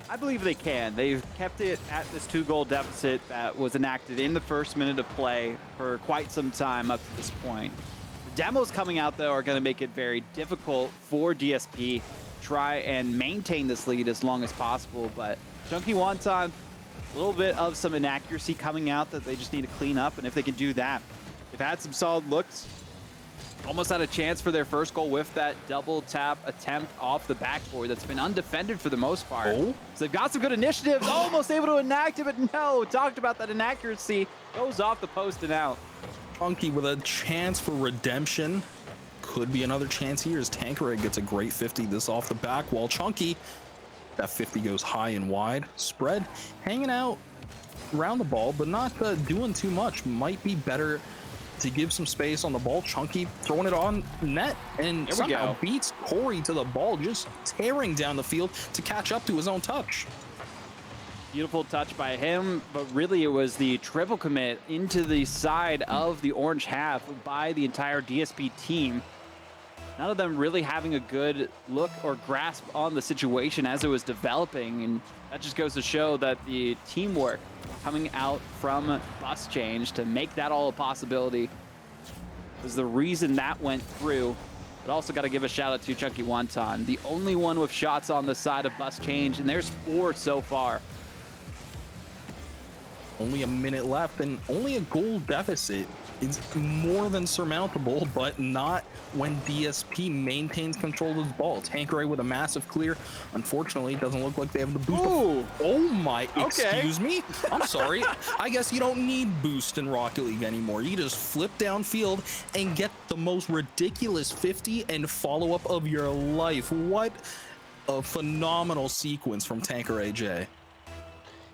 Speaker 1: I believe they can. They've kept it at this 2-goal deficit that was enacted in the first minute of play for quite some time up to this point. The demos coming out, though, are going to make it very difficult for DSP to try and maintain this lead as long as possible. But Chunky Wonton, a little bit of some inaccuracy coming out that they just need to clean up. And if they can do that, they've had some solid looks. Almost had a chance for their first goal with that double tap attempt off the backboard that's been undefended for the most part. So they've got some good initiatives, almost able to enact it, but no, talked about that inaccuracy, goes off the post and out.
Speaker 2: Chunky with a chance for redemption. Could be another chance here as Tanqueray gets a great 50 this off the back wall. Chunky, that 50 goes high and wide. Spread hanging out around the ball, but not doing too much. Might be better to give some space on the ball. Chunky throwing it on net and somehow beats Corey to the ball, just tearing down the field to catch up to his own touch.
Speaker 1: Beautiful touch by him, but really it was the triple commit into the side of the orange half by the entire DSP team. None of them really having a good look or grasp on the situation as it was developing, and that just goes to show that the teamwork coming out from Bus Change to make that all a possibility was the reason that went through. But also got to give a shout out to Chunky Wonton, the only one with shots on the side of Bus Change, and there's 4 so far.
Speaker 2: Only a minute left and only a goal deficit is more than surmountable, but not when DSP maintains control of the ball. Tanqueray with a massive clear. Unfortunately, it doesn't look like they have the boost. Oh my, excuse me? I'm sorry. I guess you don't need boost in Rocket League anymore. You just flip downfield and get the most ridiculous 50 and follow-up of your life. What a phenomenal sequence from Tanqueray J.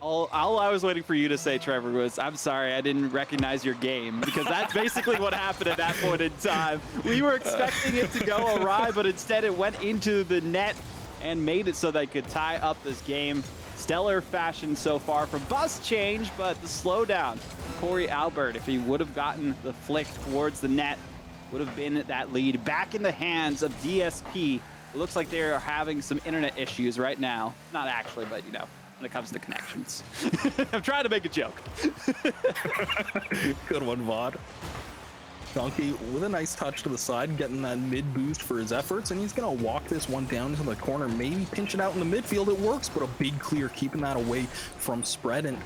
Speaker 1: All I was waiting for you to say, Trevor, was, I'm sorry, I didn't recognize your game, because that's basically what happened at that point in time. We were expecting it to go awry, but instead it went into the net and made it so they could tie up this game. Stellar fashion so far from Bus Change, but the slowdown, Corey Albert, if he would have gotten the flick towards the net, would have been that lead back in the hands of DSP. It looks like they're having some internet issues right now. Not actually, but you know, when it comes to connections. I'm trying to make a joke.
Speaker 2: Good one, Vod. Chunky with a nice touch to the side, getting that mid boost for his efforts, and he's gonna walk this one down into the corner, maybe pinch it out in the midfield. It works, but a big clear, keeping that away from Spread, and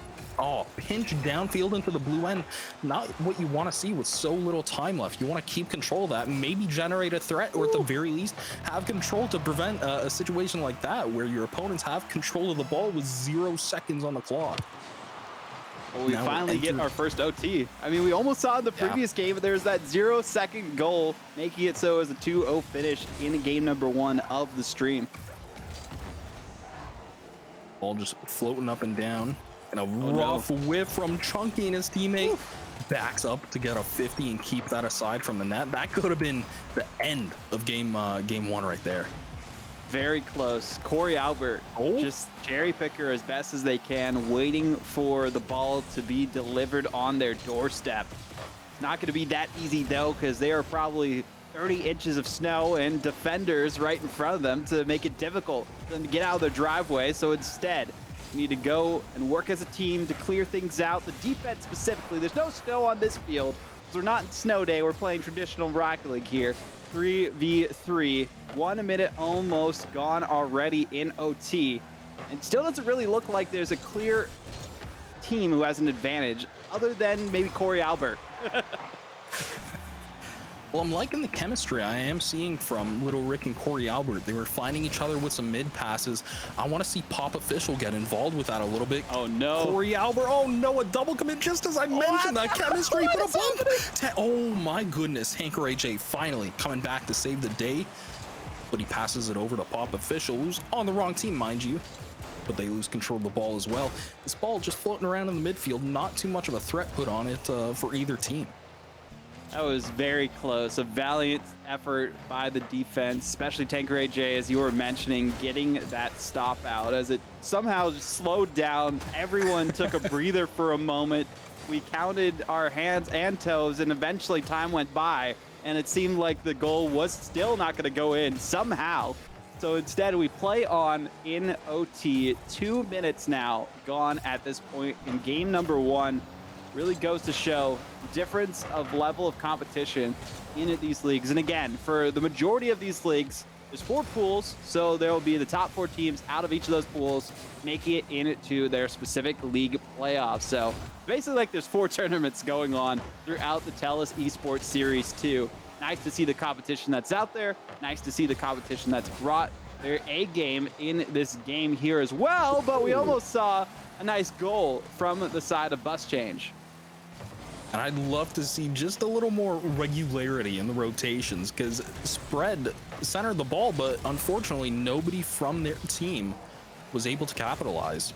Speaker 2: pinch downfield into the blue end. Not what you want to see with so little time left. You want to keep control of that, maybe generate a threat, or at the very least have control to prevent a situation like that where your opponents have control of the ball with 0 seconds on the clock.
Speaker 1: Well, we
Speaker 2: Now
Speaker 1: finally get
Speaker 2: entered-
Speaker 1: our first OT. I mean, we almost saw in the previous game, but there's that 0-second goal, making it so as a 2-0 finish in game number 1 of the stream.
Speaker 2: Ball just floating up and down. And a
Speaker 1: no.
Speaker 2: rough whiff from Chunky and his teammate. Backs up to get a 50 and keep that aside from the net. That could have been the end of game 1 right there.
Speaker 1: Very close. Corey Albert, just cherry picker as best as they can, waiting for the ball to be delivered on their doorstep. It's not going to be that easy, though, because they are probably 30 inches of snow and defenders right in front of them to make it difficult for them to get out of their driveway. So instead, we need to go and work as a team to clear things out. The defense specifically, there's no snow on this field. We're not in snow day. We're playing traditional Rocket League here. 3v3, 1 minute almost gone already in OT. And still doesn't really look like there's a clear team who has an advantage other than maybe Corey Albert.
Speaker 2: Well, I'm liking the chemistry I am seeing from Little Rick and Corey Albert. They were finding each other with some mid passes. I want to see Pop Official get involved with that a little bit.
Speaker 1: Oh, no.
Speaker 2: Corey Albert, oh no, a double commit just as I mentioned that chemistry. But a bump. Oh my goodness, Hanker AJ finally coming back to save the day. But he passes it over to Pop Official, who's on the wrong team, mind you. But they lose control of the ball as well. This ball just floating around in the midfield, not too much of a threat put on it for either team.
Speaker 1: That was very close. A valiant effort by the defense, especially Tanker AJ, as you were mentioning, getting that stop out as it somehow just slowed down. Everyone took a breather for a moment. We counted our hands and toes, and eventually time went by, and it seemed like the goal was still not going to go in somehow. So instead, we play on in OT. 2 minutes now gone at this point in game number 1. Really goes to show the difference of level of competition in these leagues. And again, for the majority of these leagues, there's 4 pools, so there will be the top 4 teams out of each of those pools making it into their specific league playoffs. So basically, like, there's 4 tournaments going on throughout the TELUS Esports Series 2. Nice to see the competition that's out there. Nice to see the competition that's brought their A game in this game here as well. But we almost saw a nice goal from the side of Bus Change.
Speaker 2: And I'd love to see just a little more regularity in the rotations, because Spread centered the ball, but unfortunately nobody from their team was able to capitalize.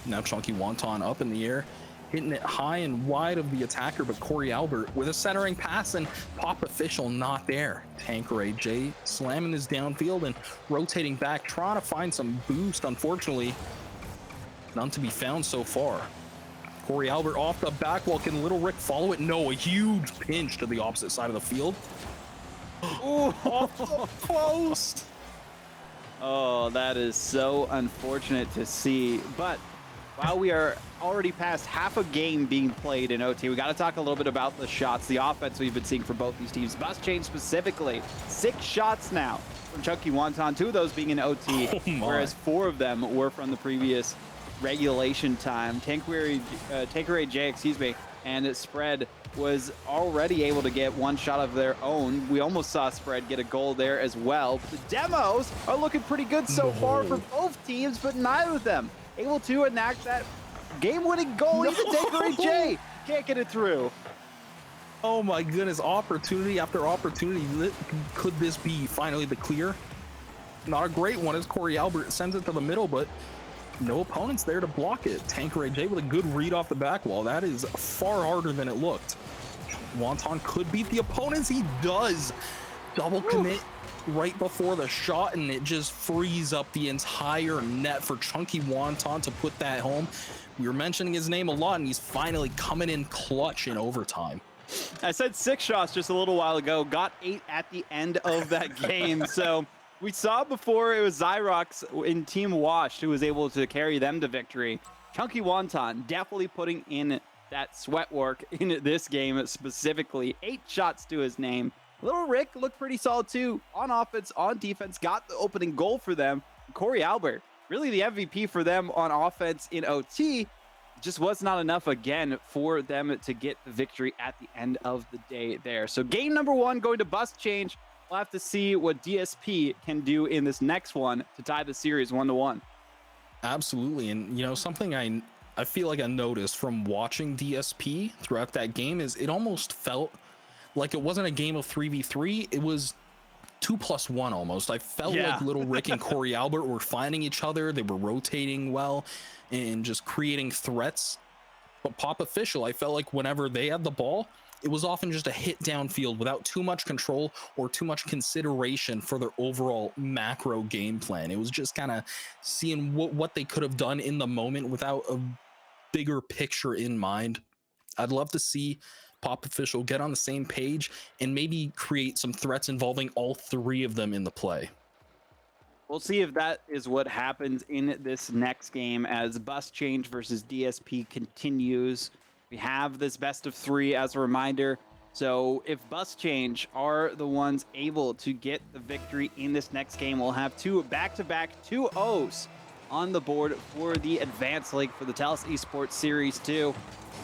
Speaker 2: Now Chunky Wonton up in the air, hitting it high and wide of the attacker, but Corey Albert with a centering pass, and Pop Official not there. Tanker AJ slamming his downfield and rotating back, trying to find some boost. Unfortunately, none to be found so far. Corey Albert off the back wall. Can Little Rick follow it? No, a huge pinch to the opposite side of the field.
Speaker 1: Ooh, off the post. Oh, that is so unfortunate to see. But while we are already past half a game being played in OT, we got to talk a little bit about the shots, the offense we've been seeing for both these teams. Bus Change specifically, 6 shots now from Chunky Wonton, 2 of those being in OT, whereas 4 of them were from the previous regulation time. Tanker AJ, and Spread was already able to get 1 shot of their own. We almost saw Spread get a goal there as well. The demos are looking pretty good so far for both teams, but neither of them able to enact that game-winning goal. Even Tanker AJ can't get it through.
Speaker 2: Oh my goodness, opportunity after opportunity. Could this be finally the clear? Not a great one as Corey Albert sends it to the middle, but no opponents there to block it. Tanker AJ with a good read off the back wall. That is far harder than it looked. Wonton could beat the opponents. He does. Double commit right before the shot, and it just frees up the entire net for Chunky Wonton to put that home. We were mentioning his name a lot, and he's finally coming in clutch in overtime.
Speaker 1: I said 6 shots just a little while ago, got 8 at the end of that game. So we saw before it was Zyrox in Team Washed who was able to carry them to victory. Chunky Wonton definitely putting in that sweat work in this game specifically. 8 shots to his name. Little Rick looked pretty solid too on offense, on defense, got the opening goal for them. Corey Albert, really the MVP for them on offense in OT. Just was not enough again for them to get the victory at the end of the day there. So game number 1 going to Bus Change. We'll have to see what DSP can do in this next one to tie the series 1-1.
Speaker 2: Absolutely. And, you know, something I I feel like I noticed from watching DSP throughout that game is it almost felt like it wasn't a game of 3v3. It was 2+1 almost. I felt
Speaker 1: Yeah.
Speaker 2: like Little Rick and Corey Albert were finding each other. They were rotating well and just creating threats. But Pop Official, I felt like whenever they had the ball, it was often just a hit downfield without too much control or too much consideration for their overall macro game plan. It was just kind of seeing what they could have done in the moment without a bigger picture in mind. I'd love to see Pop Official get on the same page and maybe create some threats involving all three of them in the play.
Speaker 1: We'll see if that is what happens in this next game as Bus Change versus DSP continues. We have this best of 3 as a reminder. So if Bus Change are the ones able to get the victory in this next game, we'll have 2 back-to-back 2-0s on the board for the Advanced League for the TELUS Esports Series 2.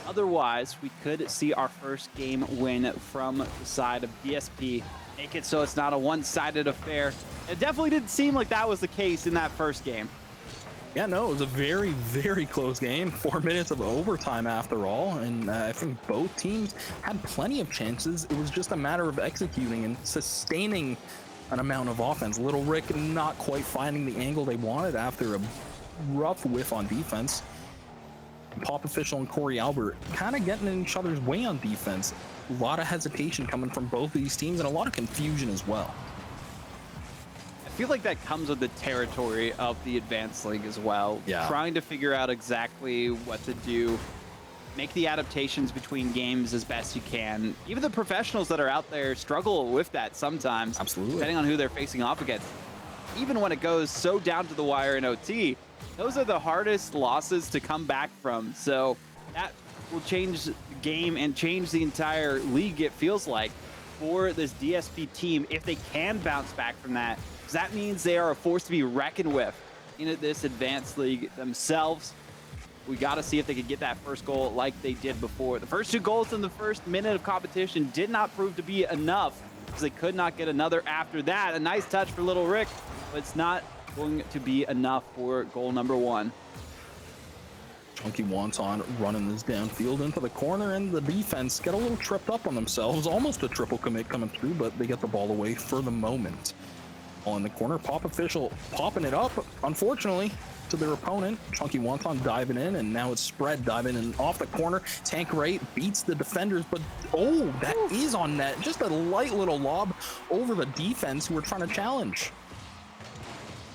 Speaker 1: Otherwise, we could see our first game win from the side of DSP. Make it so it's not a one-sided affair. It definitely didn't seem like that was the case in that first game.
Speaker 2: Yeah, no, it was a very, very close game. 4 minutes of overtime after all. And I think both teams had plenty of chances. It was just a matter of executing and sustaining an amount of offense. Little Rick not quite finding the angle they wanted after a rough whiff on defense. Pop Official and Corey Albert kind of getting in each other's way on defense. A lot of hesitation coming from both of these teams and a lot of confusion as well.
Speaker 1: I feel like that comes with the territory of the Advanced League as well.
Speaker 2: Yeah.
Speaker 1: Trying to figure out exactly what to do, make the adaptations between games as best you can. Even the professionals that are out there struggle with that sometimes.
Speaker 2: Absolutely.
Speaker 1: Depending on who they're facing off against. Even when it goes so down to the wire in OT, those are the hardest losses to come back from. So that will change the game and change the entire league, it feels like, for this DSP team if they can bounce back from that. Because that means they are a force to be reckoned with in this Advanced League themselves. We got to see if they could get that first goal like they did before. The first 2 goals in the first minute of competition did not prove to be enough because they could not get another after that. A nice touch for Little Rick, but it's not going to be enough for goal number 1.
Speaker 2: Chunky Wonton running this downfield into the corner, and the defense get a little tripped up on themselves. Almost a triple commit coming through, but they get the ball away for the moment. On the corner, Pop Official popping it up, unfortunately, to their opponent. Chunky Wonton diving in, and now it's Spread diving in off the corner. Tanqueray beats the defenders, but oh, that is on net. Just a light little lob over the defense who were trying to challenge.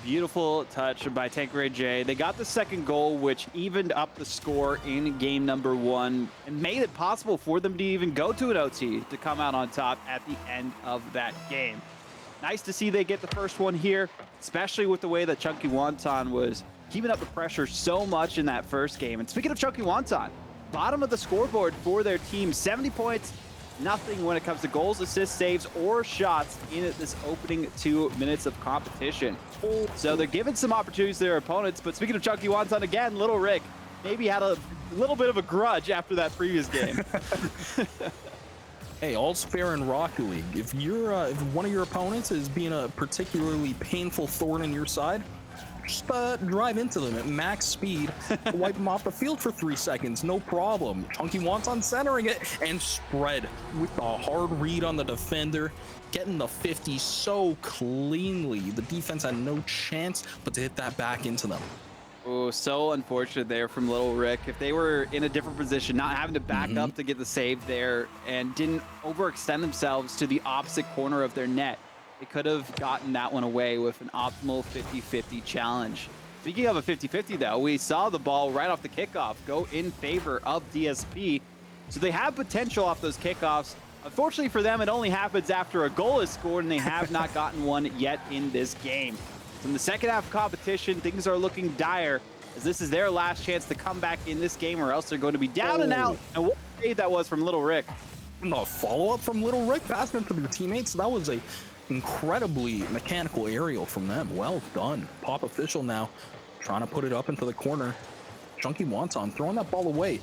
Speaker 1: Beautiful touch by Tanqueray J. They got the second goal, which evened up the score in game number 1 and made it possible for them to even go to an OT to come out on top at the end of that game. Nice to see they get the first one here, especially with the way that Chunky Wonton was keeping up the pressure so much in that first game. And speaking of Chunky Wonton, bottom of the scoreboard for their team, 70 points, nothing when it comes to goals, assists, saves, or shots in this opening 2 minutes of competition. So they're giving some opportunities to their opponents. But speaking of Chunky Wonton again, Little Rick maybe had a little bit of a grudge after that previous game.
Speaker 2: Hey, all's fair in Rocket League. If one of your opponents is being a particularly painful thorn in your side, just drive into them at max speed, wipe them off the field for 3 seconds, no problem. Chunky Wonton centering it, and Spread with the hard read on the defender, getting the 50 so cleanly. The defense had no chance but to hit that back into them.
Speaker 1: Oh, so unfortunate there from Little Rick. If they were in a different position, not having to back up to get the save there and didn't overextend themselves to the opposite corner of their net, they could have gotten that one away with an optimal 50-50 challenge. Speaking of a 50-50 though, we saw the ball right off the kickoff go in favor of DSP. So they have potential off those kickoffs. Unfortunately for them, it only happens after a goal is scored, and they have not gotten one yet in this game. So in the second half of competition, things are looking dire, as this is their last chance to come back in this game, or else they're going to be down and out. And what a save that was from Little Rick.
Speaker 2: A follow-up from Little Rick, passing it to their teammates. That was a incredibly mechanical aerial from them. Well done. Pop Official now trying to put it up into the corner. Chunky Wonton throwing that ball away.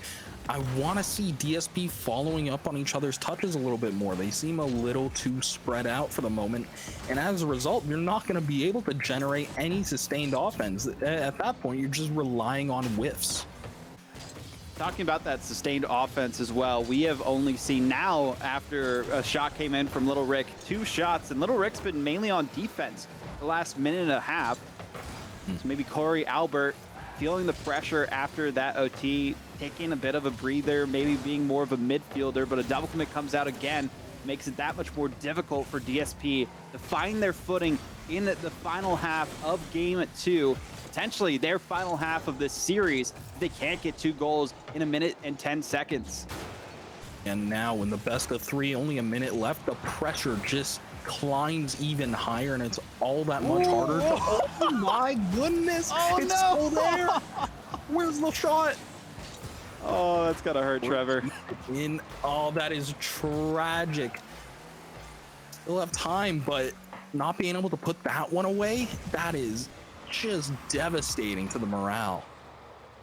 Speaker 2: I want to see DSP following up on each other's touches a little bit more. They seem a little too spread out for the moment, and as a result, you're not going to be able to generate any sustained offense. At that point, you're just relying on whiffs.
Speaker 1: talking about that sustained offense as well, we have only seen now, after a shot came in from Little Rick, 2 shots, and Little Rick's been mainly on defense the last minute and a half. So maybe Corey Albert feeling the pressure after that OT, taking a bit of a breather, maybe being more of a midfielder, but a double commit comes out again, makes it that much more difficult for DSP to find their footing in the final half of game 2. Potentially their final half of this series, they can't get 2 goals in 1 minute and 10 seconds.
Speaker 2: And now in the best of 3, only a minute left, the pressure just climbs even higher, and it's all that much harder. Oh my goodness!
Speaker 1: Oh,
Speaker 2: it's
Speaker 1: no!
Speaker 2: still there. Where's the shot?
Speaker 1: Oh, that's gotta hurt, Trevor.
Speaker 2: Oh, that is tragic. Still have time, but not being able to put that one away, that is just devastating to the morale.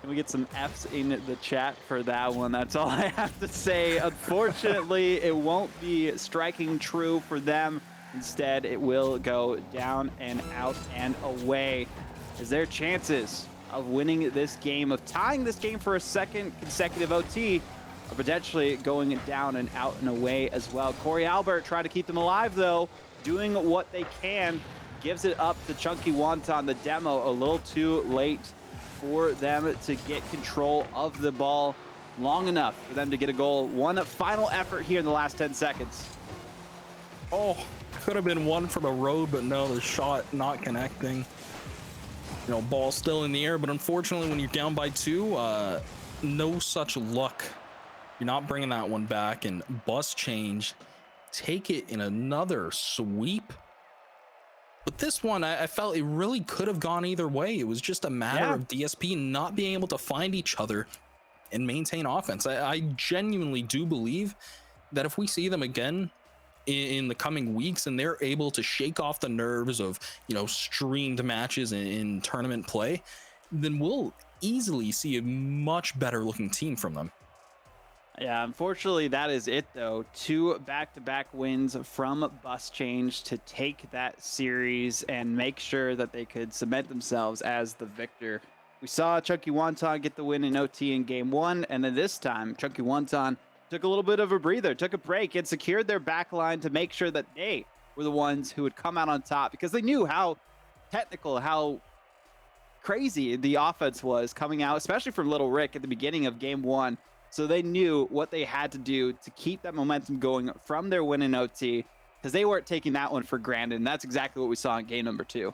Speaker 1: Can we get some F's in the chat for that one? That's all I have to say. Unfortunately, it won't be striking true for them. Instead, it will go down and out and away. Is there chances of winning this game, of tying this game for a second consecutive OT, or potentially going down and out and away as well? Corey Albert trying to keep them alive, though, doing what they can. Gives it up to Chunky Wonton, the demo, a little too late for them to get control of the ball long enough for them to get a goal. One final effort here in the last 10 seconds.
Speaker 2: Oh, could have been one for the road, but no, the shot not connecting. You know, ball still in the air, but unfortunately when you're down by 2, no such luck. You're not bringing that one back, and bus change, take it in another sweep. But this one, I felt it really could have gone either way. It was just a matter of DSP not being able to find each other and maintain offense. I genuinely do believe that if we see them again in the coming weeks and they're able to shake off the nerves of, you know, streamed matches in tournament play, then we'll easily see a much better looking team from them.
Speaker 1: Yeah, unfortunately, that is it, though. 2 back-to-back wins from Bus Change to take that series and make sure that they could cement themselves as the victor. We saw Chunky Wonton get the win in OT in game 1, and then this time, Chunky Wonton took a little bit of a breather, took a break, and secured their back line to make sure that they were the ones who would come out on top, because they knew how technical, how crazy the offense was coming out, especially from Little Rick at the beginning of game 1. So they knew what they had to do to keep that momentum going from their win in OT, because they weren't taking that one for granted. And that's exactly what we saw in game number 2.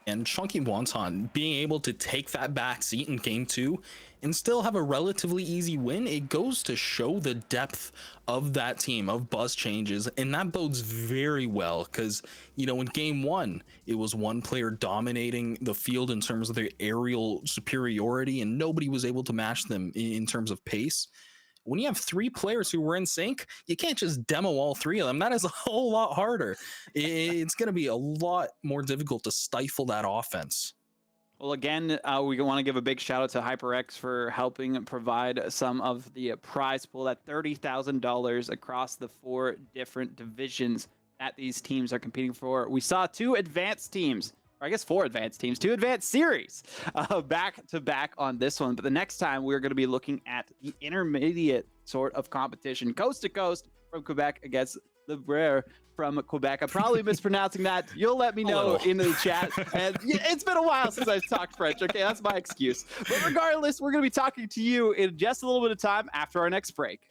Speaker 2: And Chunky Wonton being able to take that back seat in game 2 and still have a relatively easy win, it goes to show the depth of that team, of Buzz Changes, and that bodes very well because, you know, in game 1 it was one player dominating the field in terms of their aerial superiority and nobody was able to match them in terms of pace. When you have 3 players who were in sync, you can't just demo all 3 of them. That is a whole lot harder. It's going to be a lot more difficult to stifle that offense.
Speaker 1: Well, again, we want to give a big shout out to HyperX for helping provide some of the prize pool, that $30,000 across the 4 different divisions that these teams are competing for. We saw 2 advanced teams, or I guess 4 advanced teams, 2 advanced series back to back on this one. But the next time we're going to be looking at the intermediate sort of competition, coast to coast from Quebec against the Beurre from Quebec. I'm probably mispronouncing that. You'll let me know in the chat. And it's been a while since I've talked French. Okay, that's my excuse. But regardless, we're going to be talking to you in just a little bit of time after our next break.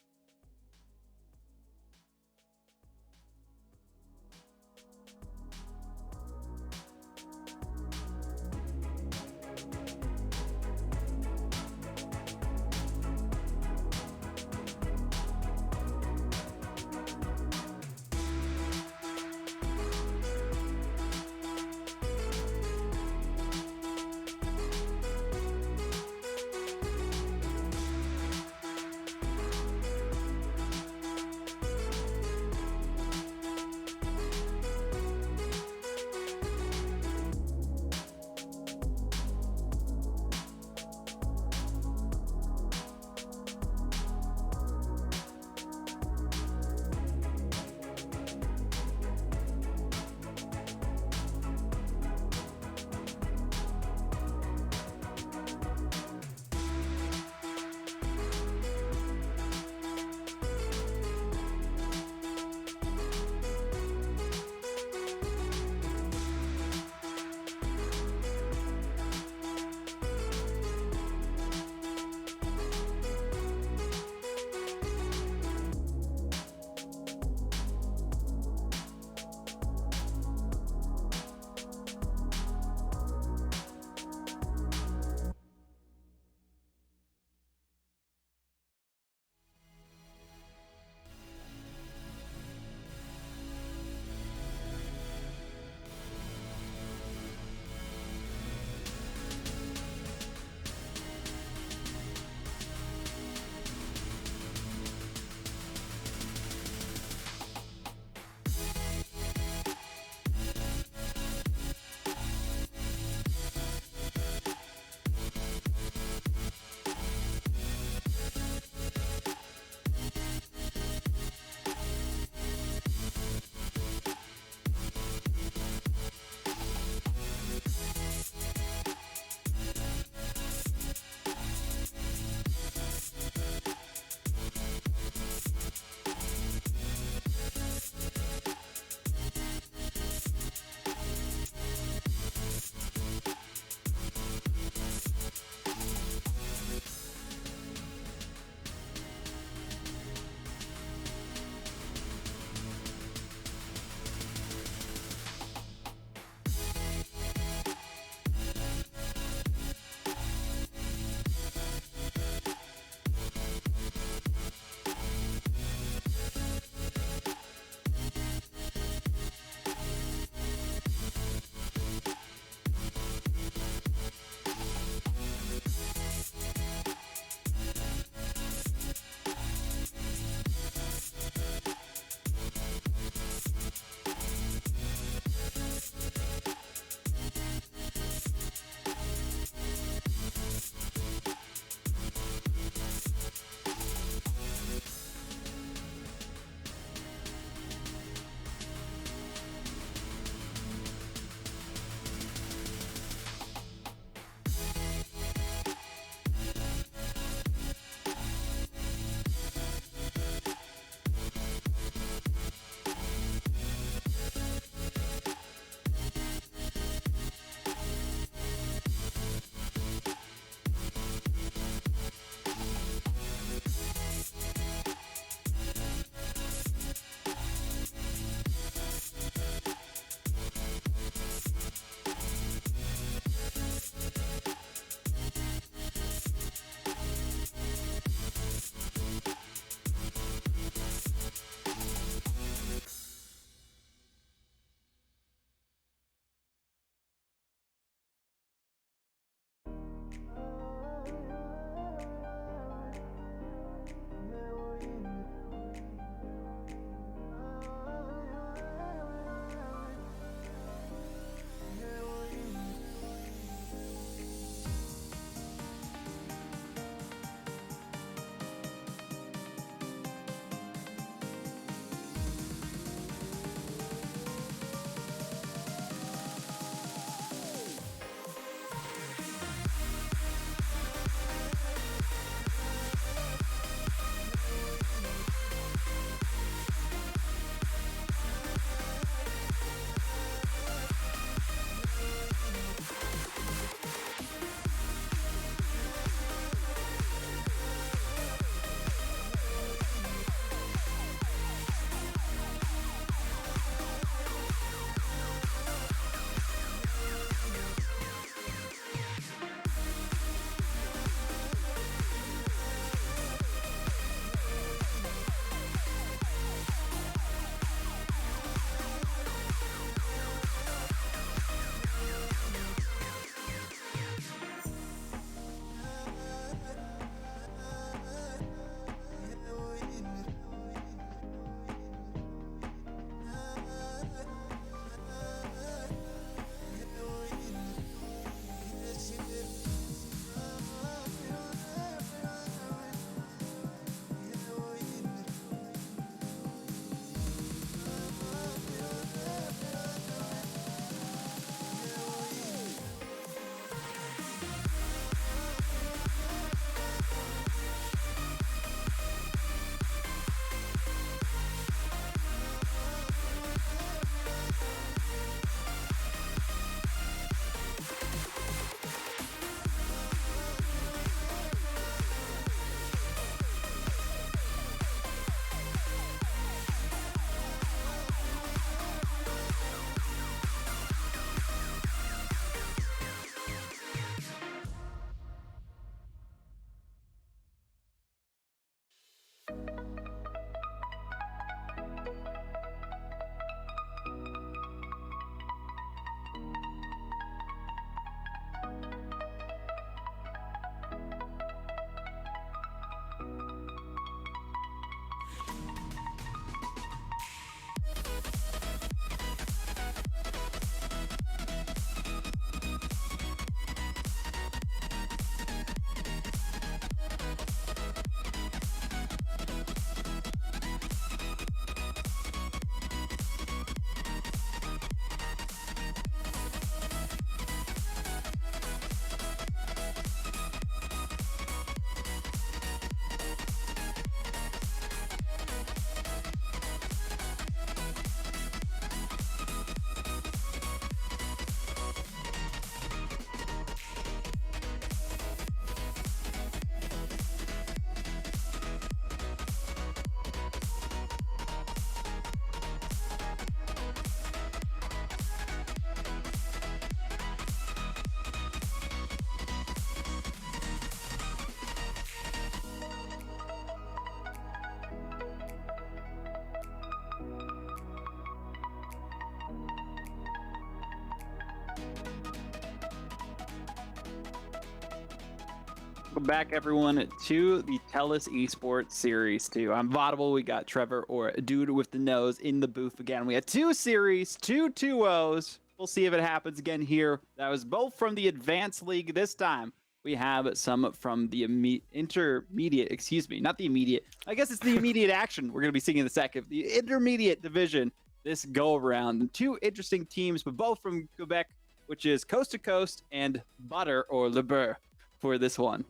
Speaker 1: Welcome back, everyone, to the TELUS Esports Series 2. I'm Vaudable. We got Trevor, or Dude with the Nose, in the booth again. We had two series, two 2-0s. We'll see if it happens again here. That was both from the Advanced League this time. We have some from the intermediate, excuse me, not the immediate. I guess it's the immediate action we're going to be seeing in a second. The intermediate division this go around. Two interesting teams, but both from Quebec, which is Coast to Coast and Butter, or Le Beurre, for this one.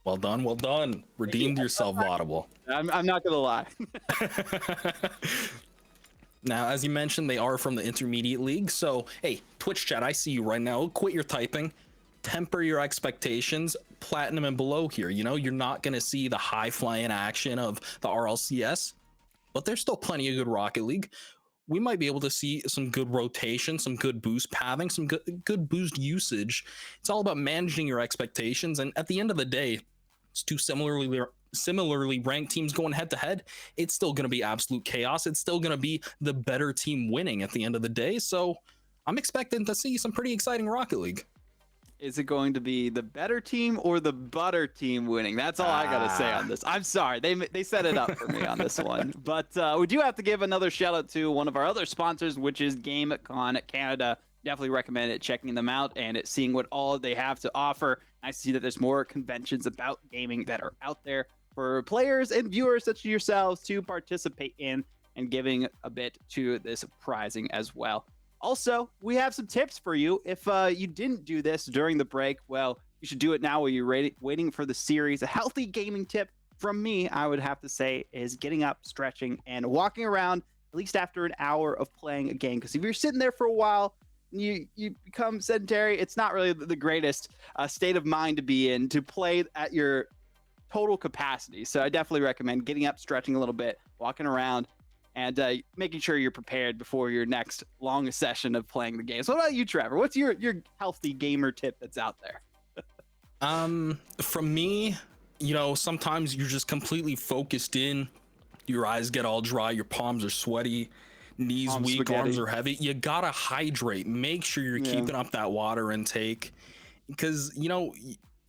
Speaker 2: Well done, well done. Redeemed yourself, Vaudable.
Speaker 1: I'm not gonna lie.
Speaker 2: Now, as you mentioned, they are from the intermediate league. So, hey, Twitch chat, I see you right now. Quit your typing. Temper your expectations. Platinum and below here. You know, you're not gonna see the high flying action of the RLCS, but there's still plenty of good Rocket League. We might be able to see some good rotation, some good boost pathing, some good boost usage. It's all about managing your expectations, and at the end of the day, it's two similarly ranked teams going head to head. It's still going to be absolute chaos. It's still going to be the better team winning at the end of the day. So I'm expecting to see some pretty exciting Rocket League.
Speaker 1: Is it going to be the better team or the butter team winning? That's all I gotta say on this. I'm sorry, they set it up for me on this one. But we do have to give another shout out to one of our other sponsors, which is GameCon Canada. Definitely recommend it, checking them out and seeing what all they have to offer. I see that there's more conventions about gaming that are out there for players and viewers such as yourselves to participate in, and giving a bit to this prizing as well. Also, we have some tips for you. If you didn't do this during the break, well, you should do it now while you're waiting for the series. A healthy gaming tip from me, I would have to say, is getting up, stretching, and walking around at least after an hour of playing a game. Because if you're sitting there for a while, you become sedentary. It's not really the greatest state of mind to be in to play at your total capacity. So I definitely recommend getting up, stretching a little bit, walking around, and making sure you're prepared before your next long session of playing the games. What about you, Trevor? What's your healthy gamer tip that's out there?
Speaker 2: From me, you know, sometimes you're just completely focused in. Your eyes get all dry. Your palms are sweaty. Knees
Speaker 1: Palm
Speaker 2: weak.
Speaker 1: spaghetti.
Speaker 2: Arms are heavy. You gotta hydrate. Make sure you're keeping up that water intake, because you know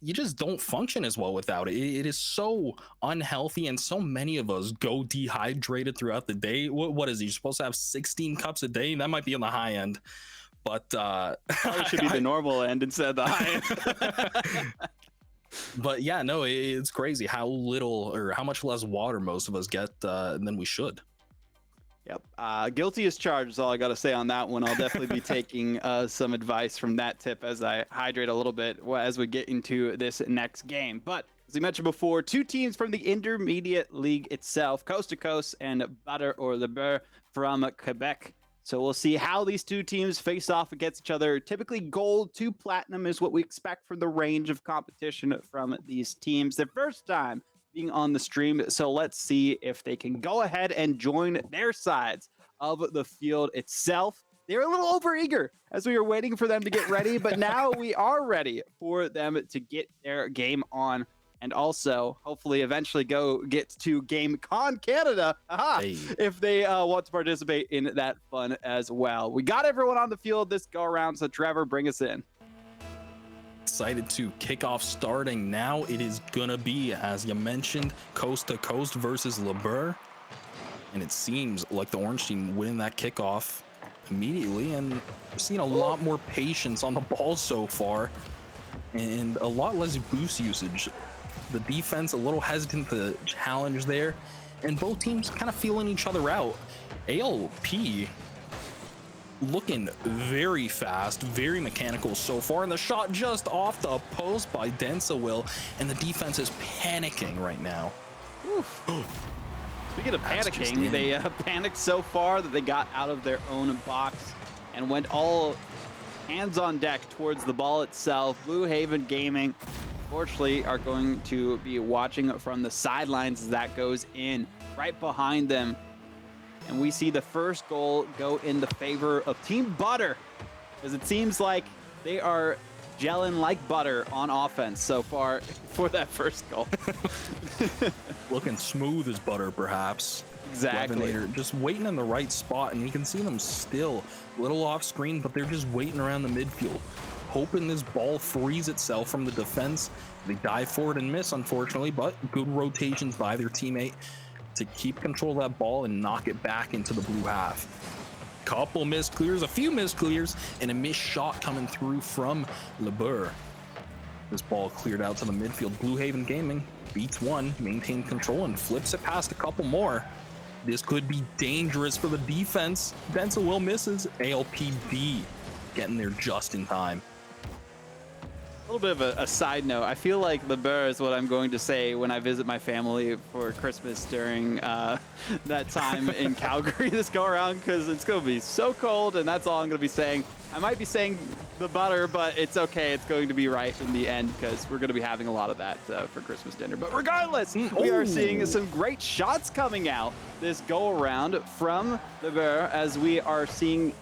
Speaker 2: you just don't function as well without it. It is so unhealthy, and so many of us go dehydrated throughout the day. What is it? You're supposed to have 16 cups a day? That might be on the high end, but
Speaker 1: Probably should be the normal end instead of the high end.
Speaker 2: But yeah, no, it's crazy how little or how much less water most of us get than we should.
Speaker 1: Yep. Guilty as charged is all I got to say on that one. I'll definitely be taking some advice from that tip as I hydrate a little bit as we get into this next game. But as we mentioned before, two teams from the intermediate league itself, Coast to Coast and Butter, or Le Beurre, from Quebec. So we'll see how these two teams face off against each other. Typically, gold to platinum is what we expect from the range of competition from these teams. Their first time being on the stream, so let's see if they can go ahead and join their sides of the field itself. They're a little overeager as we were waiting for them to get ready, but now we are ready for them to get their game on, and also hopefully eventually get to GameCon Canada, if they want to participate in that fun as well. We got everyone on the field this go around, so Trevor, bring us in.
Speaker 2: Excited to kick off starting now. It is gonna be, as you mentioned, Coast to Coast versus Le Beurre, and it seems like the orange team winning that kickoff immediately, and we're seeing a lot more patience on the ball so far and a lot less boost usage. The defense a little hesitant to challenge there, and both teams kind of feeling each other out. ALP looking very fast, very mechanical so far, and the shot just off the post by Densa, and the defense is panicking right now.
Speaker 1: Speaking of panicking, they panicked so far that they got out of their own box and went all hands on deck towards the ball itself. Blue Haven Gaming, fortunately, are going to be watching from the sidelines as that goes in right behind them. And we see the first goal go in the favor of Team Butter, because it seems like they are gelling like butter on offense so far for that first goal.
Speaker 2: Looking smooth as butter, perhaps.
Speaker 1: Exactly.
Speaker 2: Levenator just waiting in the right spot, and you can see them still a little off screen, but they're just waiting around the midfield, hoping this ball frees itself from the defense. They dive forward and miss, unfortunately, but good rotations by their teammate to keep control of that ball and knock it back into the blue half. Couple missed clears, a few missed clears, and a missed shot coming through from Beurre. This ball cleared out to the midfield. Blue Haven Gaming beats one, maintained control, and flips it past a couple more. This could be dangerous for the defense. Denzel Will misses. ALPB getting there just in time.
Speaker 1: A little bit of a side note. I feel like the Beurre is what I'm going to say when I visit my family for Christmas during that time in Calgary this go around, because it's going to be so cold, and that's all I'm going to be saying. I might be saying the butter, but it's okay. It's going to be right in the end, because we're going to be having a lot of that for Christmas dinner. But regardless, we are seeing some great shots coming out this go around from the Beurre, as we are seeing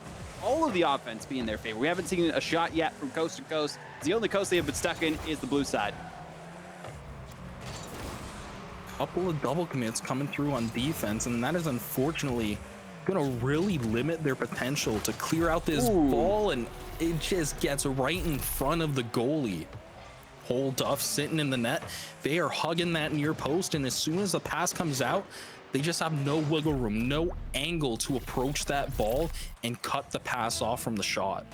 Speaker 1: all of the offense be in their favor. We haven't seen a shot yet from coast to coast. The only coast they have been stuck in is the blue side.
Speaker 2: Couple of double commits coming through on defense, and that is unfortunately going to really limit their potential to clear out this ball, and it just gets right in front of the goalie. Hole Duff sitting in the net. They are hugging that near post, and as soon as the pass comes out, they just have no wiggle room, no angle to approach that ball and cut the pass off from the shot.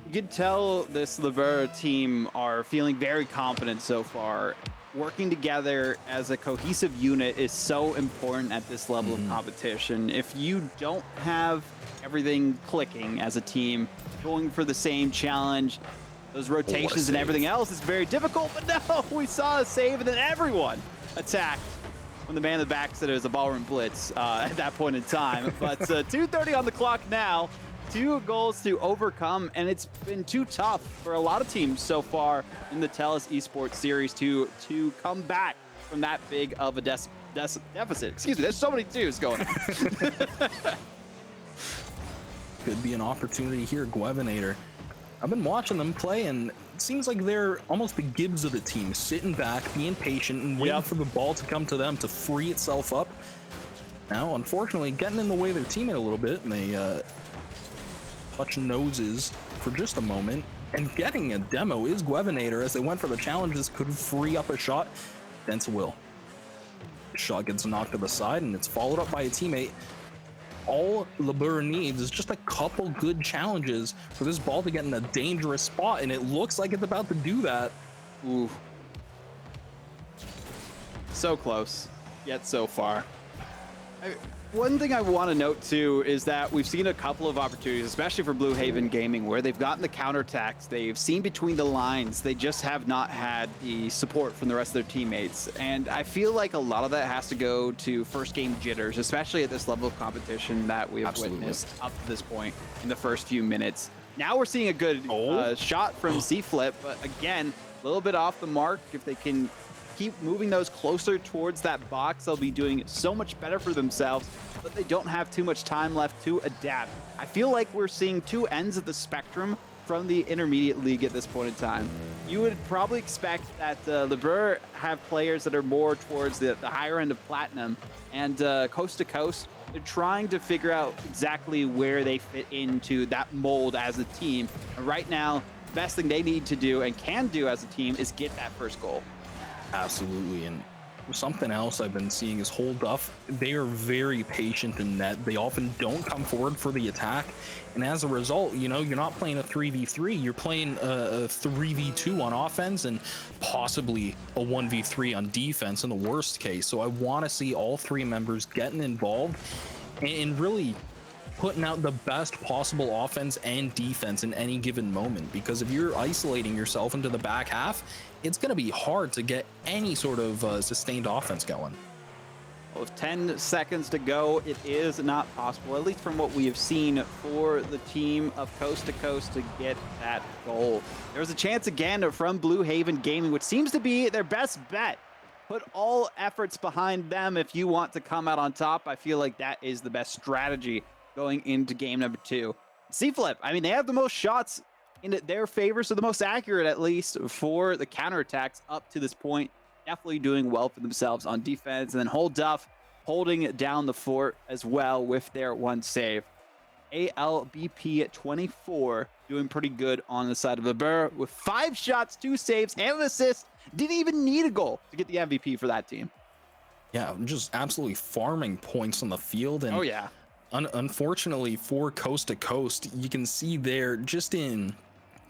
Speaker 1: You can tell this Beurre team are feeling very confident so far. Working together as a cohesive unit is so important at this level of competition. If you don't have everything clicking as a team, going for the same challenge, those rotations and everything else is very difficult. But no, we saw a save, and then everyone attacked when the man in the back said it was a ballroom blitz at that point in time. But 2:30 on the clock now. 2 goals to overcome, and it's been too tough for a lot of teams so far in the TELUS Esports series to come back from that big of a deficit. Excuse me, there's so many twos going on.
Speaker 2: Could be an opportunity here, Guevinator. I've been watching them play, and it seems like they're almost the Gibbs of the team, sitting back, being patient, and waiting for the ball to come to them to free itself up. Now, unfortunately, getting in the way of their teammate a little bit, and they touch noses for just a moment, and getting a demo is Guevinator as they went for the challenges, could free up a shot. Denzel Will. Shot gets knocked to the side, and it's followed up by a teammate. All Beurre needs is just a couple good challenges for this ball to get in a dangerous spot, and it looks like it's about to do that.
Speaker 1: Ooh. So close, yet so far. One thing I want to note too is that we've seen a couple of opportunities, especially for Blue Haven Gaming, where they've gotten the counterattacks, they've seen between the lines, they just have not had the support from the rest of their teammates. And I feel like a lot of that has to go to first game jitters, especially at this level of competition that we have witnessed up to this point in the first few minutes. Now we're seeing a good shot from C-Flip, but again, a little bit off the mark. If they can keep moving those closer towards that box, they'll be doing so much better for themselves, but they don't have too much time left to adapt. I feel like we're seeing two ends of the spectrum from the intermediate league at this point in time. You would probably expect that the Beurre have players that are more towards the higher end of platinum, and coast to coast, they're trying to figure out exactly where they fit into that mold as a team. And right now, the best thing they need to do and can do as a team is get that first goal.
Speaker 2: Absolutely, and something else I've been seeing is Hole Duff. They are very patient in net. They often don't come forward for the attack, and as a result, you know, you're not playing a 3v3, you're playing a 3v2 on offense and possibly a 1v3 on defense in the worst case. So I want to see all three members getting involved and really putting out the best possible offense and defense in any given moment, because if you're isolating yourself into the back half, it's going to be hard to get any sort of sustained offense going.
Speaker 1: Well, with 10 seconds to go, it is not possible, at least from what we have seen, for the team of Coast to Coast to get that goal. There's a chance again from Blue Haven Gaming, which seems to be their best bet. Put all efforts behind them if you want to come out on top. I feel like that is the best strategy going into game number 2. C-Flip, I mean, they have the most shots in their favor, so the most accurate, at least, for the counterattacks up to this point. Definitely doing well for themselves on defense. And then Hole Duff holding down the fort as well with their one save. ALBP 24 doing pretty good on the side of the Beurre with 5 shots, 2 saves, and an assist. Didn't even need a goal to get the MVP for that team.
Speaker 2: Yeah, just absolutely farming points on the field. And
Speaker 1: Oh yeah.
Speaker 2: Unfortunately for Coast to Coast, you can see there just in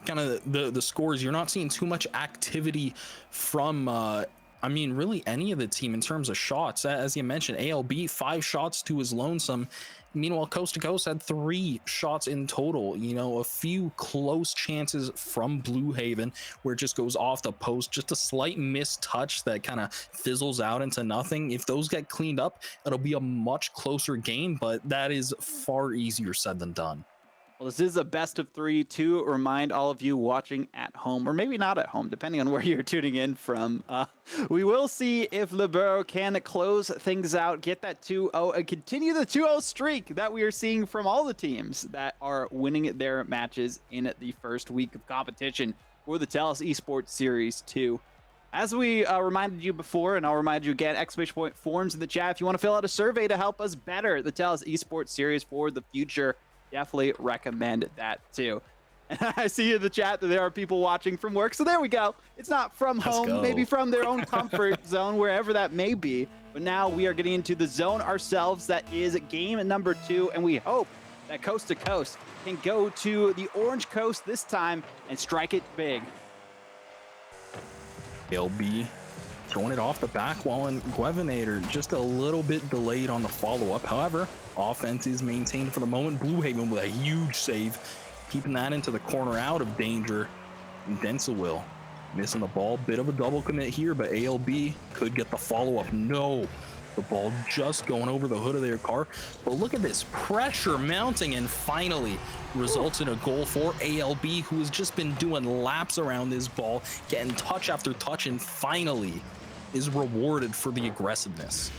Speaker 2: kind of the scores, you're not seeing too much activity from I mean really any of the team in terms of shots. As you mentioned, ALB 5 shots to his lonesome. Meanwhile, Coast to Coast had 3 shots in total. You know, a few close chances from Blue Haven where it just goes off the post, just a slight missed touch that kind of fizzles out into nothing. If those get cleaned up, it'll be a much closer game, but that is far easier said than done.
Speaker 1: Well, this is a best of 3 to remind all of you watching at home, or maybe not at home, depending on where you're tuning in from. We will see if Le Beurre can close things out, get that 2-0, and continue the 2-0 streak that we are seeing from all the teams that are winning their matches in the first week of competition for the TELUS Esports Series 2. As we reminded you before, and I'll remind you again, exclamation point forms in the chat if you want to fill out a survey to help us better the TELUS Esports Series for the future. Definitely recommend that too. And I see in the chat that there are people watching from work. So there we go. It's not from home, maybe from their own comfort zone, wherever that may be. But now we are getting into the zone ourselves. That is game number 2. And we hope that Coast to Coast can go to the Orange Coast this time and strike it big.
Speaker 2: LB throwing it off the back wall, and Guevinator just a little bit delayed on the follow-up. However, offense is maintained for the moment. Blue Haven with a huge save, keeping that into the corner out of danger. And Denzel missing the ball. Bit of a double commit here, but ALB could get the follow-up. No, the ball just going over the hood of their car. But look at this pressure mounting, and finally results in a goal for ALB, who has just been doing laps around this ball, getting touch after touch, and finally is rewarded for the aggressiveness.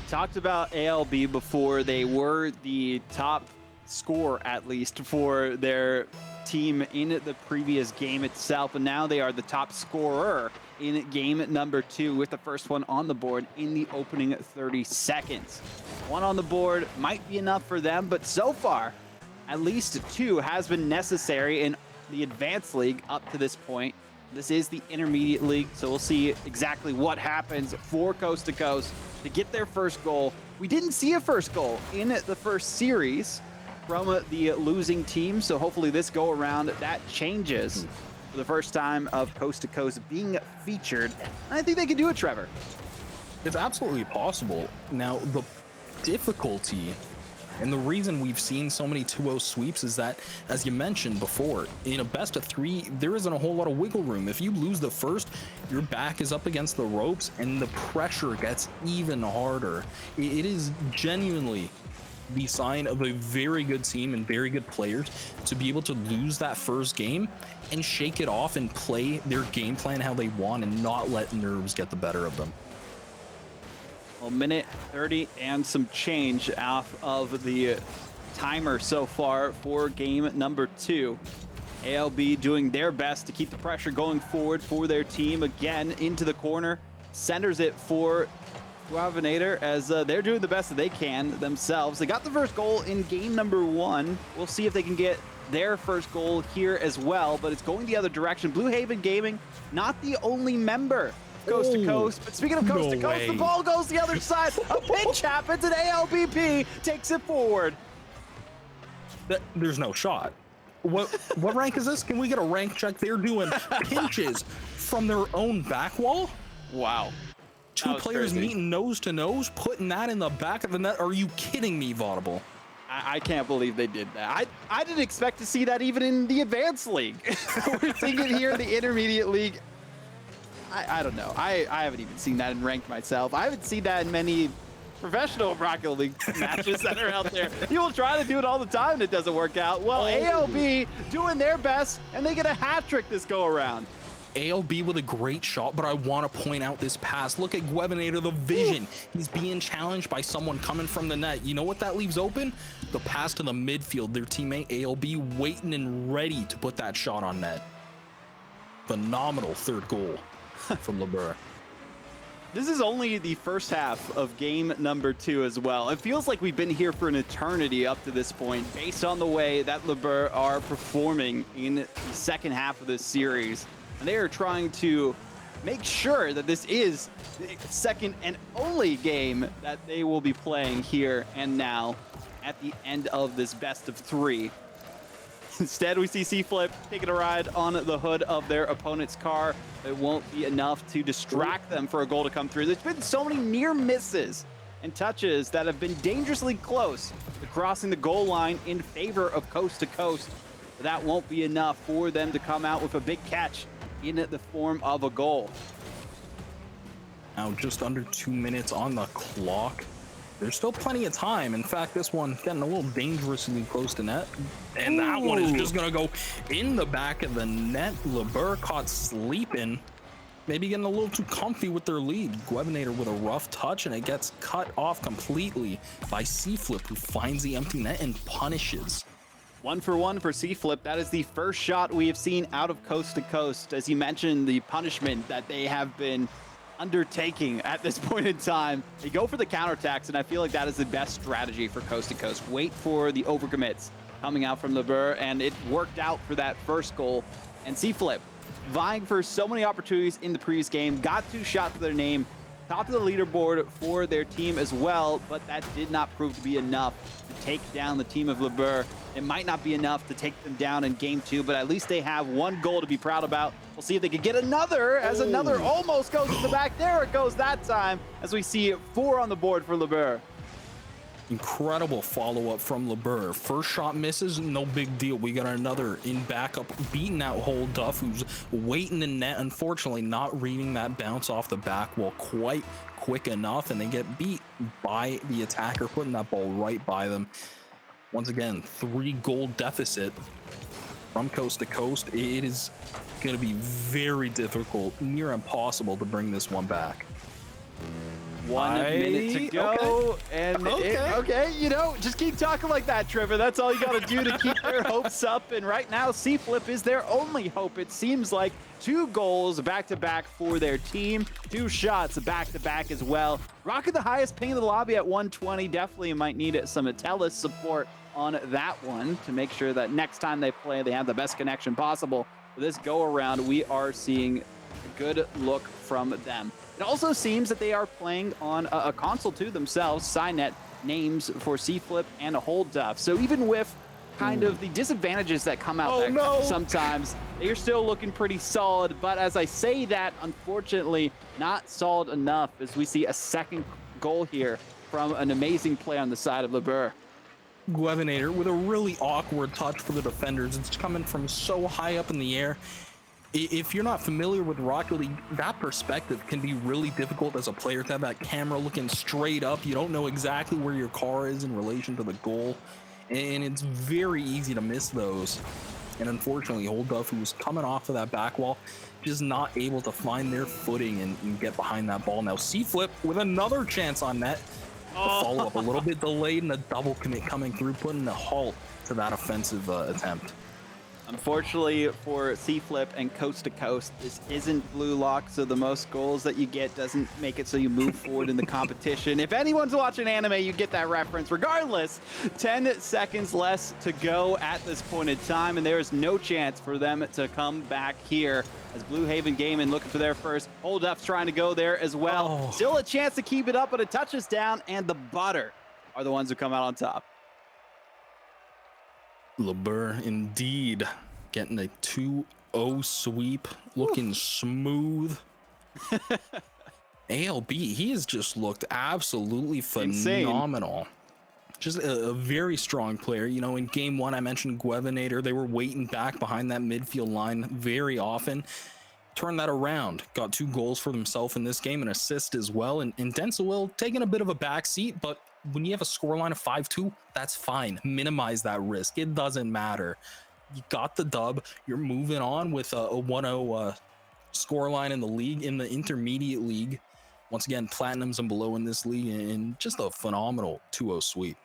Speaker 1: Talked about ALB before. They were the top scorer, at least, for their team in the previous game itself, and now they are the top scorer in game number 2 with the first one on the board in the opening 30 seconds. 1 on the board might be enough for them, but so far at least 2 has been necessary in the advanced league up to this point. This is the intermediate league, so we'll see exactly what happens for Coast to Coast to get their first goal. We didn't see a first goal in the first series from the losing team, so hopefully this go around that changes for the first time of Coast to Coast being featured. And I think they can do it, Trevor.
Speaker 2: It's absolutely possible. Now, the difficulty and the reason we've seen so many 2-0 sweeps is that, as you mentioned before, in a best of 3, there isn't a whole lot of wiggle room. If you lose the first, your back is up against the ropes and the pressure gets even harder. It is genuinely the sign of a very good team and very good players to be able to lose that first game and shake it off and play their game plan how they want and not let nerves get the better of them.
Speaker 1: Well, minute 30 and some change off of the timer so far for game number 2. ALB doing their best to keep the pressure going forward for their team. Again, into the corner, centers it for Guavinator as they're doing the best that they can themselves. They got the first goal in game number 1. We'll see if they can get their first goal here as well, but it's going the other direction. Blue Haven Gaming, not the only member Coast to Coast, but speaking of Coast to Coast, the ball goes the other side. A pinch happens and ALBP takes it forward.
Speaker 2: There's no shot. What rank is this? Can we get a rank check? They're doing pinches from their own back wall.
Speaker 1: Wow.
Speaker 2: 2 players meeting nose to nose, putting that in the back of the net. Are you kidding me, Vaudable?
Speaker 1: I can't believe they did that. I didn't expect to see that even in the advanced league. We're seeing it here in the intermediate league. I don't know. I haven't even seen that in ranked myself. I haven't seen that in many professional Rocket League matches that are out there. People try to do it all the time and it doesn't work out. Well, ALB doing their best and they get a hat trick this go around.
Speaker 2: ALB with a great shot, but I want to point out this pass. Look at Guevinator, the vision. He's being challenged by someone coming from the net. You know what that leaves open? The pass to the midfield. Their teammate ALB waiting and ready to put that shot on net. Phenomenal third goal from Le Beurre.
Speaker 1: This is only the first half of game number 2 as well. It feels like we've been here for an eternity up to this point, based on the way that Beurre are performing in the second half of this series. And they are trying to make sure that this is the second and only game that they will be playing here and now at the end of this best of 3. Instead, we see C-Flip taking a ride on the hood of their opponent's car. It won't be enough to distract them for a goal to come through. There's been so many near misses and touches that have been dangerously close to crossing the goal line in favor of Coast to Coast. But that won't be enough for them to come out with a big catch in the form of a goal.
Speaker 2: Now just under 2 minutes on the clock. There's still plenty of time. In fact, this one getting a little dangerously close to net. And that one is just going to go in the back of the net. Beurre caught sleeping. Maybe getting a little too comfy with their lead. Guevinator with a rough touch, and it gets cut off completely by C-Flip, who finds the empty net and punishes.
Speaker 1: 1 for 1 for C-Flip. That is the first shot we have seen out of Coast to Coast. As you mentioned, the punishment that they have been undertaking at this point in time. They go for the counterattacks, and I feel like that is the best strategy for Coast to Coast. Wait for the overcommits coming out from Beurre, and it worked out for that first goal. And C-Flip, vying for so many opportunities in the previous game, got 2 shots to their name, top of the leaderboard for their team as well, but that did not prove to be enough to take down the team of Beurre. It might not be enough to take them down in game 2, but at least they have 1 goal to be proud about. We'll see if they can get another, as another almost goes to the back. There it goes that time, as we see 4 on the board for Beurre.
Speaker 2: Incredible follow-up from Beurre. First shot misses, no big deal. We got another in backup, beating out Hold Duff, who's waiting in net. Unfortunately, not reading that bounce off the back wall quite quick enough, and they get beat by the attacker, putting that ball right by them. Once again, 3-goal deficit from Coast to Coast. It is going to be very difficult, near impossible to bring this one back.
Speaker 1: 1 minute to go, and okay, you know, just keep talking like that, Trevor. That's all you got to do to keep their hopes up. And right now, C-Flip is their only hope. It seems like 2 goals back-to-back for their team, 2 shots back-to-back as well. Rocking the highest ping in the lobby at 120. Definitely might need some TELUS support on that one to make sure that next time they play, they have the best connection possible. For this go-around, we are seeing a good look from them. It also seems that they are playing on a console too themselves, Cynet names for C-Flip and Hold Duff. So even with kind of the disadvantages that come out sometimes, they're still looking pretty solid. But as I say that, unfortunately, not solid enough, as we see a second goal here from an amazing play on the side of Beurre.
Speaker 2: Guevinator with a really awkward touch for the defenders. It's coming from so high up in the air. If you're not familiar with Rocket League, that perspective can be really difficult as a player to have that camera looking straight up. You don't know exactly where your car is in relation to the goal, and it's very easy to miss those. And unfortunately, Hold Duff, who was coming off of that back wall, just not able to find their footing and get behind that ball. Now C-Flip with another chance on net. The follow-up a little bit delayed, and a double commit coming through, putting a halt to that offensive attempt.
Speaker 1: Unfortunately for C-Flip and Coast to Coast, this isn't Blue Lock, so the most goals that you get doesn't make it so you move forward in the competition. If anyone's watching anime, you get that reference. Regardless, 10 seconds less to go at this point in time, and there is no chance for them to come back here. As Blue Haven Gaming looking for their first. Hold Up's trying to go there as well. Still a chance to keep it up, but it touches down, and the Butter are the ones who come out on top.
Speaker 2: Beurre indeed getting a 2-0 sweep, looking smooth. ALB, he has just looked absolutely phenomenal. Insane. Just a very strong player. You know, in game 1, I mentioned Guevinator. They were waiting back behind that midfield line very often. Turned that around. Got 2 goals for himself in this game, an assist as well. And Denzel taking a bit of a back seat, but when you have a scoreline of 5-2, that's fine. Minimize that risk. It doesn't matter. You got the dub. You're moving on with a 1-0 scoreline in the league, in the intermediate league. Once again, platinums and below in this league, and just a phenomenal 2-0 sweep.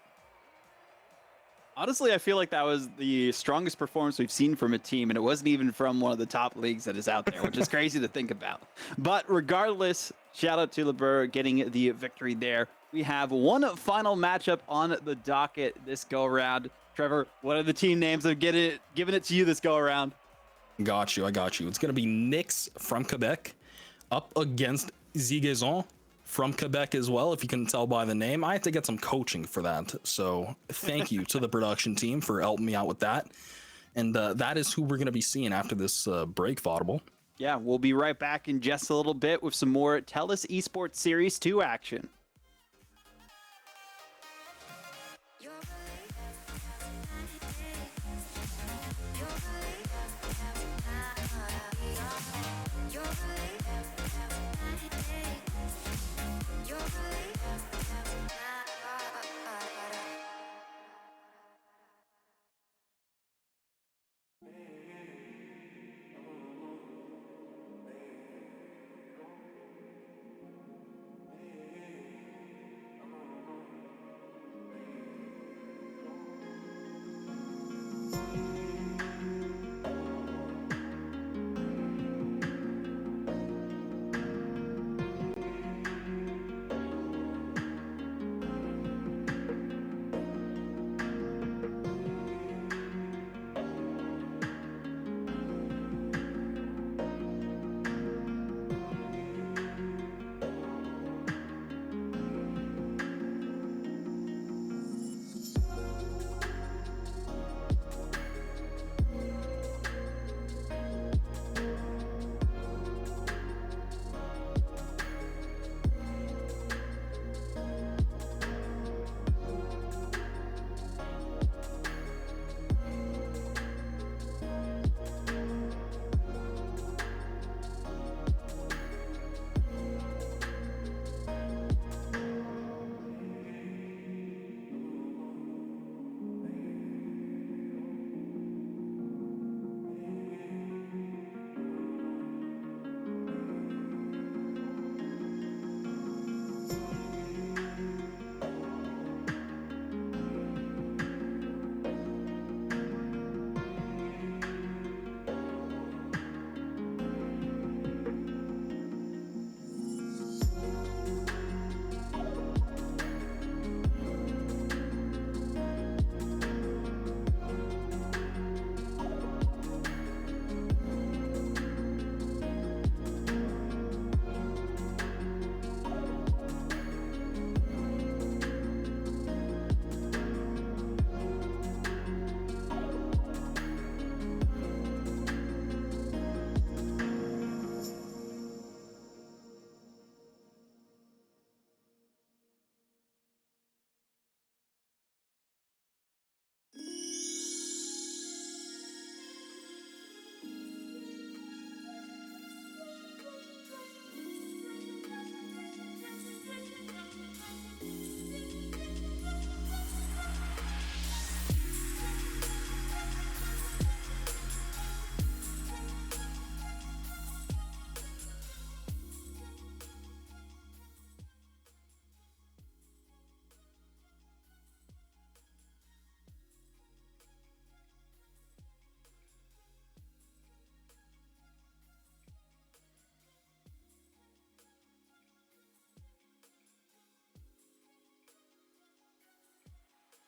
Speaker 1: Honestly, I feel like that was the strongest performance we've seen from a team, and it wasn't even from one of the top leagues that is out there, which is crazy to think about. But regardless, shout out to Beurre getting the victory there. We have one final matchup on the docket this go around. Trevor, what are the team names? I'm giving it to you this go around.
Speaker 2: Got you. I got you. It's going to be NIXE from Quebec up against Ziguezon from Quebec as well. If you can tell by the name, I had to get some coaching for that. So thank you to the production team for helping me out with that. And that is who we're going to be seeing after this break, Vaudable.
Speaker 1: Yeah, we'll be right back in just a little bit with some more TELUS Esports Series 2 action.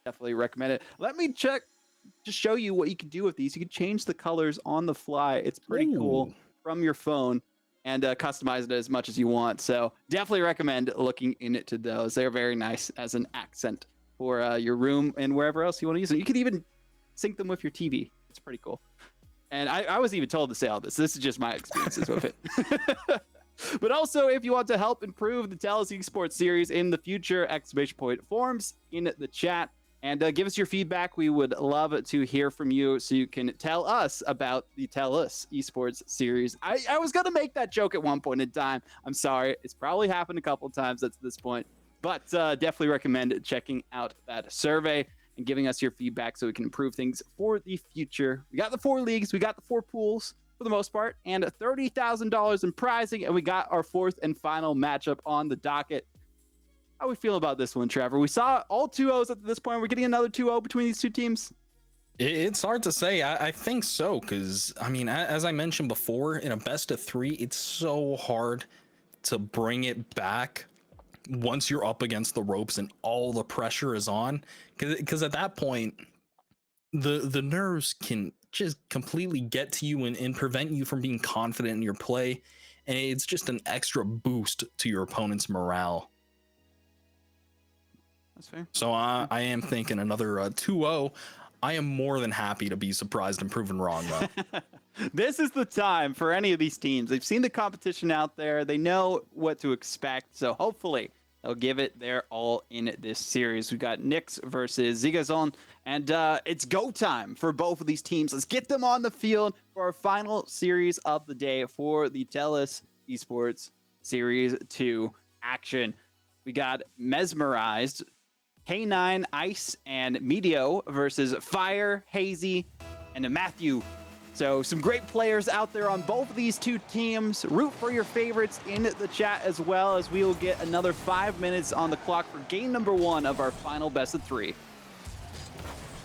Speaker 1: Definitely recommend it. Let me check to show you what you can do with these. You can change the colors on the fly. It's pretty cool
Speaker 2: Ooh.
Speaker 1: from your phone and customize it as much as you want. So definitely recommend looking into those. They're very nice as an accent for your room and wherever else you want to use them. You can even sync them with your TV. It's pretty cool. And I was even told to say all this. This is just my experiences with it. But also, if you want to help improve the TELUS Esports series in the future, exclamation point forms in the chat. And give us your feedback. We would love to hear from you so you can tell us about the TELUS Esports series. I was going to make that joke at one point in time. I'm sorry. It's probably happened a couple of times at this point. But definitely recommend checking out that survey and giving us your feedback so we can improve things for the future. We got the 4 leagues. We got the 4 pools for the most part, and $30,000 in prizing. And we got our 4th and final matchup on the docket. How we feel about this one, Trevor? We saw all 2-0s at this point. We're getting another 2-0 between these two teams.
Speaker 2: It's hard to say. I think so, because I mean, as I mentioned before, in a best of 3, it's so hard to bring it back once you're up against the ropes and all the pressure is on. Because at that point, the nerves can just completely get to you and prevent you from being confident in your play, and it's just an extra boost to your opponent's morale.
Speaker 1: That's fair.
Speaker 2: So I am thinking another 2-0. I am more than happy to be surprised and proven wrong, though.
Speaker 1: This is the time for any of these teams. They've seen the competition out there. They know what to expect. So hopefully they'll give it their all in this series. We've got NIXE versus Ziguezon, and it's go time for both of these teams. Let's get them on the field for our final series of the day for the TELUS Esports Series 2 action. We got Mesmerized, K9, Ice, and Medio versus Fire, Hazy, and Matthew. So some great players out there on both of these two teams. Root for your favorites in the chat, as well as we will get another 5 minutes on the clock for game number 1 of our final best of 3.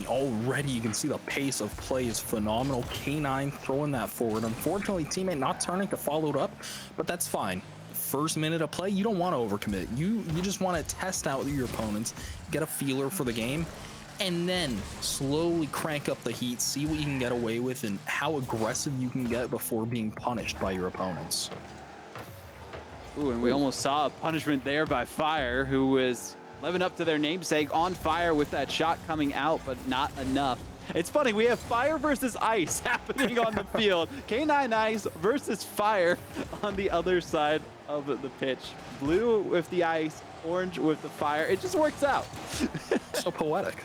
Speaker 2: Already you can see the pace of play is phenomenal. K9 throwing that forward. Unfortunately, teammate not turning to follow it up, but that's fine. First minute of play, you don't want to overcommit. You just want to test out your opponents, get a feeler for the game, and then slowly crank up the heat, see what you can get away with and how aggressive you can get before being punished by your opponents.
Speaker 1: Ooh, and we almost saw a punishment there by Fire, who was living up to their namesake, on fire with that shot coming out, but not enough. It's funny, we have Fire versus Ice happening on the field. K9 Ice versus Fire on the other side of the pitch. Blue with the ice, orange with the fire. It just works out.
Speaker 2: So poetic.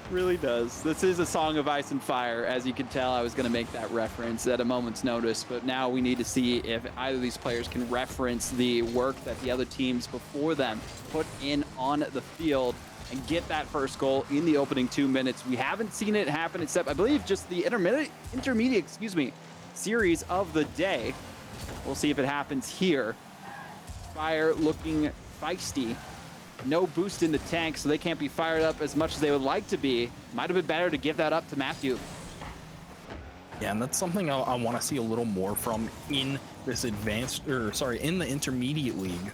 Speaker 1: Really does. This is a song of ice and fire. As you can tell, I was going to make that reference at a moment's notice, but now we need to see if either of these players can reference the work that the other teams before them put in on the field and get that first goal in the opening 2 minutes. We haven't seen it happen, except I believe just the intermediate series of the day. We'll see if it happens here. Fire looking feisty. No boost in the tank, so they can't be fired up as much as they would like to be. Might have been better to give that up to Matthew.
Speaker 2: Yeah, and that's something I want to see a little more from in this in the intermediate league.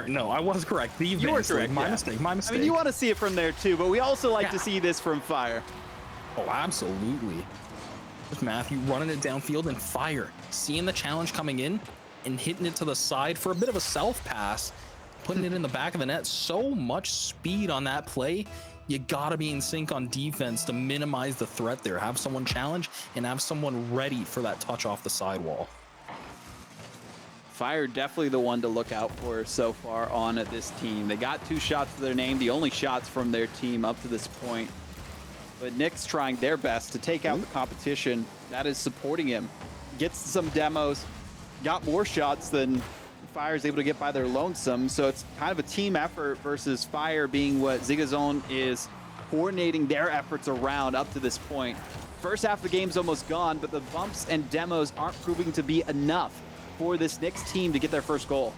Speaker 2: No, I was correct. The
Speaker 1: You were correct.
Speaker 2: My mistake.
Speaker 1: I mean, you want to see it from there too, but we also like to see this from Fire.
Speaker 2: Oh, absolutely. With Matthew running it downfield and Fire seeing the challenge coming in and hitting it to the side for a bit of a self pass, putting it in the back of the net. So much speed on that play. You gotta be in sync on defense to minimize the threat there. Have someone challenge and have someone ready for that touch off the sidewall.
Speaker 1: Fire definitely the one to look out for so far on this team. They got 2 shots to their name, the only shots from their team up to this point. But NIXE trying their best to take out the competition that is supporting him. Gets some demos, got more shots than Fire is able to get by their lonesome. So it's kind of a team effort versus Fire being what Ziguezon is coordinating their efforts around up to this point. First half of the game's almost gone, but the bumps and demos aren't proving to be enough for this NIXE team to get their first goal.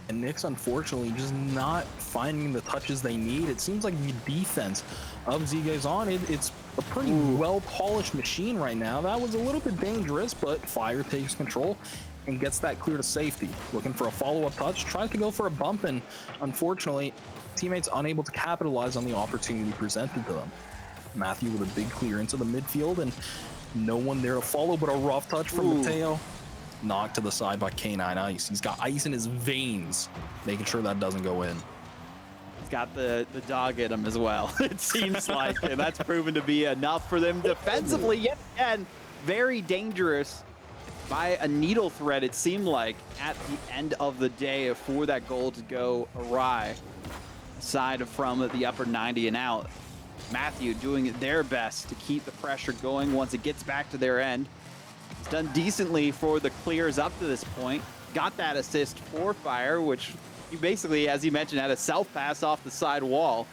Speaker 2: And NIXE, unfortunately, just not finding the touches they need. It seems like the defense of Ziguezon, it's a pretty well-polished machine right now. That was a little bit dangerous, but Fire takes control and gets that clear to safety. Looking for a follow-up touch, tries to go for a bump, and unfortunately, teammates unable to capitalize on the opportunity presented to them. Matthew with a big clear into the midfield, and no one there to follow, but a rough touch from Mateo. Knocked to the side by K9 Ice. He's got ice in his veins, making sure that doesn't go in.
Speaker 1: He's got the dog in him as well, it seems like, and that's proven to be enough for them defensively. Yet again, very dangerous by a needle thread, it seemed like, at the end of the day for that goal to go awry. Aside from the upper 90 and out, Matthew doing their best to keep the pressure going once it gets back to their end. It's done decently for the clears up to this point. Got that assist for Fire, which he basically, as you mentioned, had a self-pass off the side wall.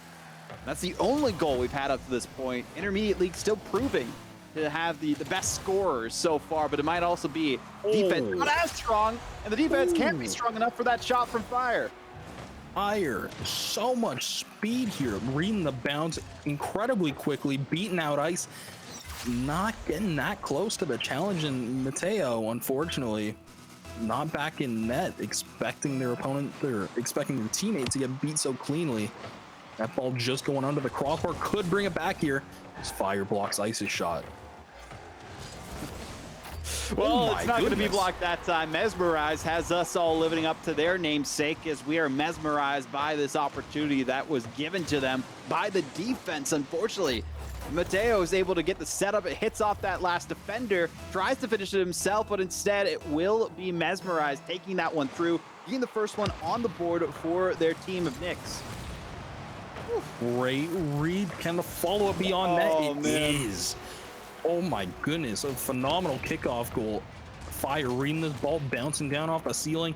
Speaker 1: That's the only goal we've had up to this point. Intermediate League still proving to have the best scorers so far, but it might also be defense not as strong, and the defense can't be strong enough for that shot from Fire.
Speaker 2: Fire, so much speed here, reading the bounce incredibly quickly, beating out Ice, not getting that close to the challenge, and Mateo, unfortunately, not back in net, expecting their opponent, they're expecting their teammate to get beat so cleanly. That ball just going under the crossbar could bring it back here. As Fire blocks Ice's shot.
Speaker 1: Well, it's not going to be blocked that time. Mesmerize has us all living up to their namesake as we are mesmerized by this opportunity that was given to them by the defense, unfortunately. Mateo is able to get the setup. It hits off that last defender, tries to finish it himself, but instead it will be Mesmerized taking that one through, getting the first one on the board for their team of NIXE.
Speaker 2: Great read. Can the follow-up be on net? It is. Oh my goodness, a phenomenal kickoff goal. Fire reading this ball, bouncing down off the ceiling.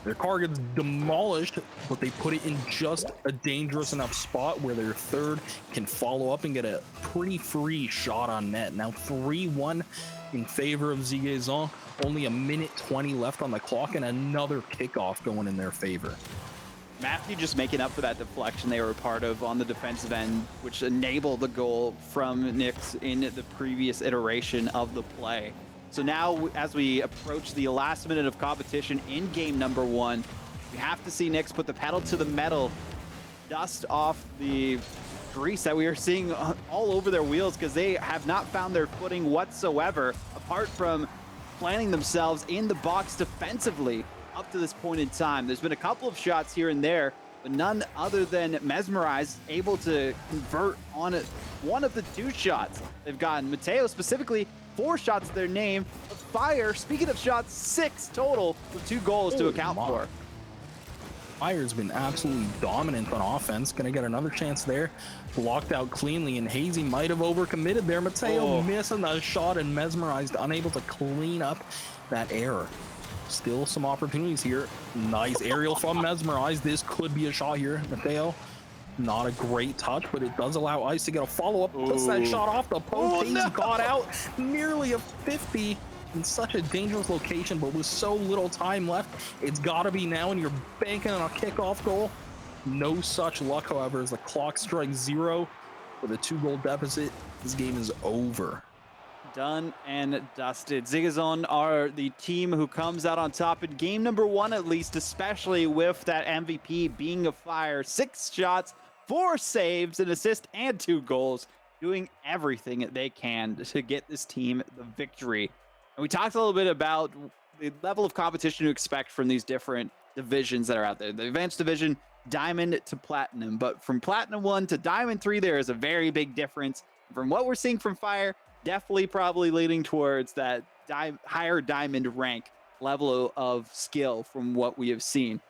Speaker 2: Their car gets demolished, but they put it in just a dangerous enough spot where their third can follow up and get a pretty free shot on net. Now 3-1 in favor of Ziguezon. Only a minute 20 left on the clock and another kickoff going in their favor.
Speaker 1: Matthew just making up for that deflection they were a part of on the defensive end, which enabled the goal from NIXE in the previous iteration of the play. So now, as we approach the last minute of competition in game number 1, we have to see NIXE put the pedal to the metal, dust off the grease that we are seeing all over their wheels, because they have not found their footing whatsoever, apart from planting themselves in the box defensively. Up to this point in time, there's been a couple of shots here and there, but none other than Mesmerize able to convert on one of the 2 shots they've gotten. Mateo specifically 4 shots to their name. Fire, speaking of shots, 6 total with 2 goals to account for.
Speaker 2: Fire's been absolutely dominant on offense. Gonna get another chance there. Blocked out cleanly, and Hazy might have overcommitted there. Mateo missing the shot and Mesmerized, unable to clean up that error. Still some opportunities here. Nice aerial from Mesmerized. This could be a shot here. Mateo, not a great touch, but it does allow Ice to get a follow-up. Puts that shot off the post. He's got out nearly a 50 in such a dangerous location, but with so little time left, it's got to be now, and you're banking on a kickoff goal. No such luck, however, as the clock strikes 0 with a 2-goal deficit. This game is over.
Speaker 1: Done and dusted. Ziguezon are the team who comes out on top in game number 1, at least, especially with that MVP being a Fire. 6 shots, 4 saves, an assist, and 2 goals, doing everything they can to get this team the victory. And we talked a little bit about the level of competition to expect from these different divisions that are out there. The Advanced Division, Diamond to Platinum, but from Platinum 1 to Diamond 3, there is a very big difference. From what we're seeing from Fire, definitely probably leading towards that higher diamond rank level of skill from what we have seen.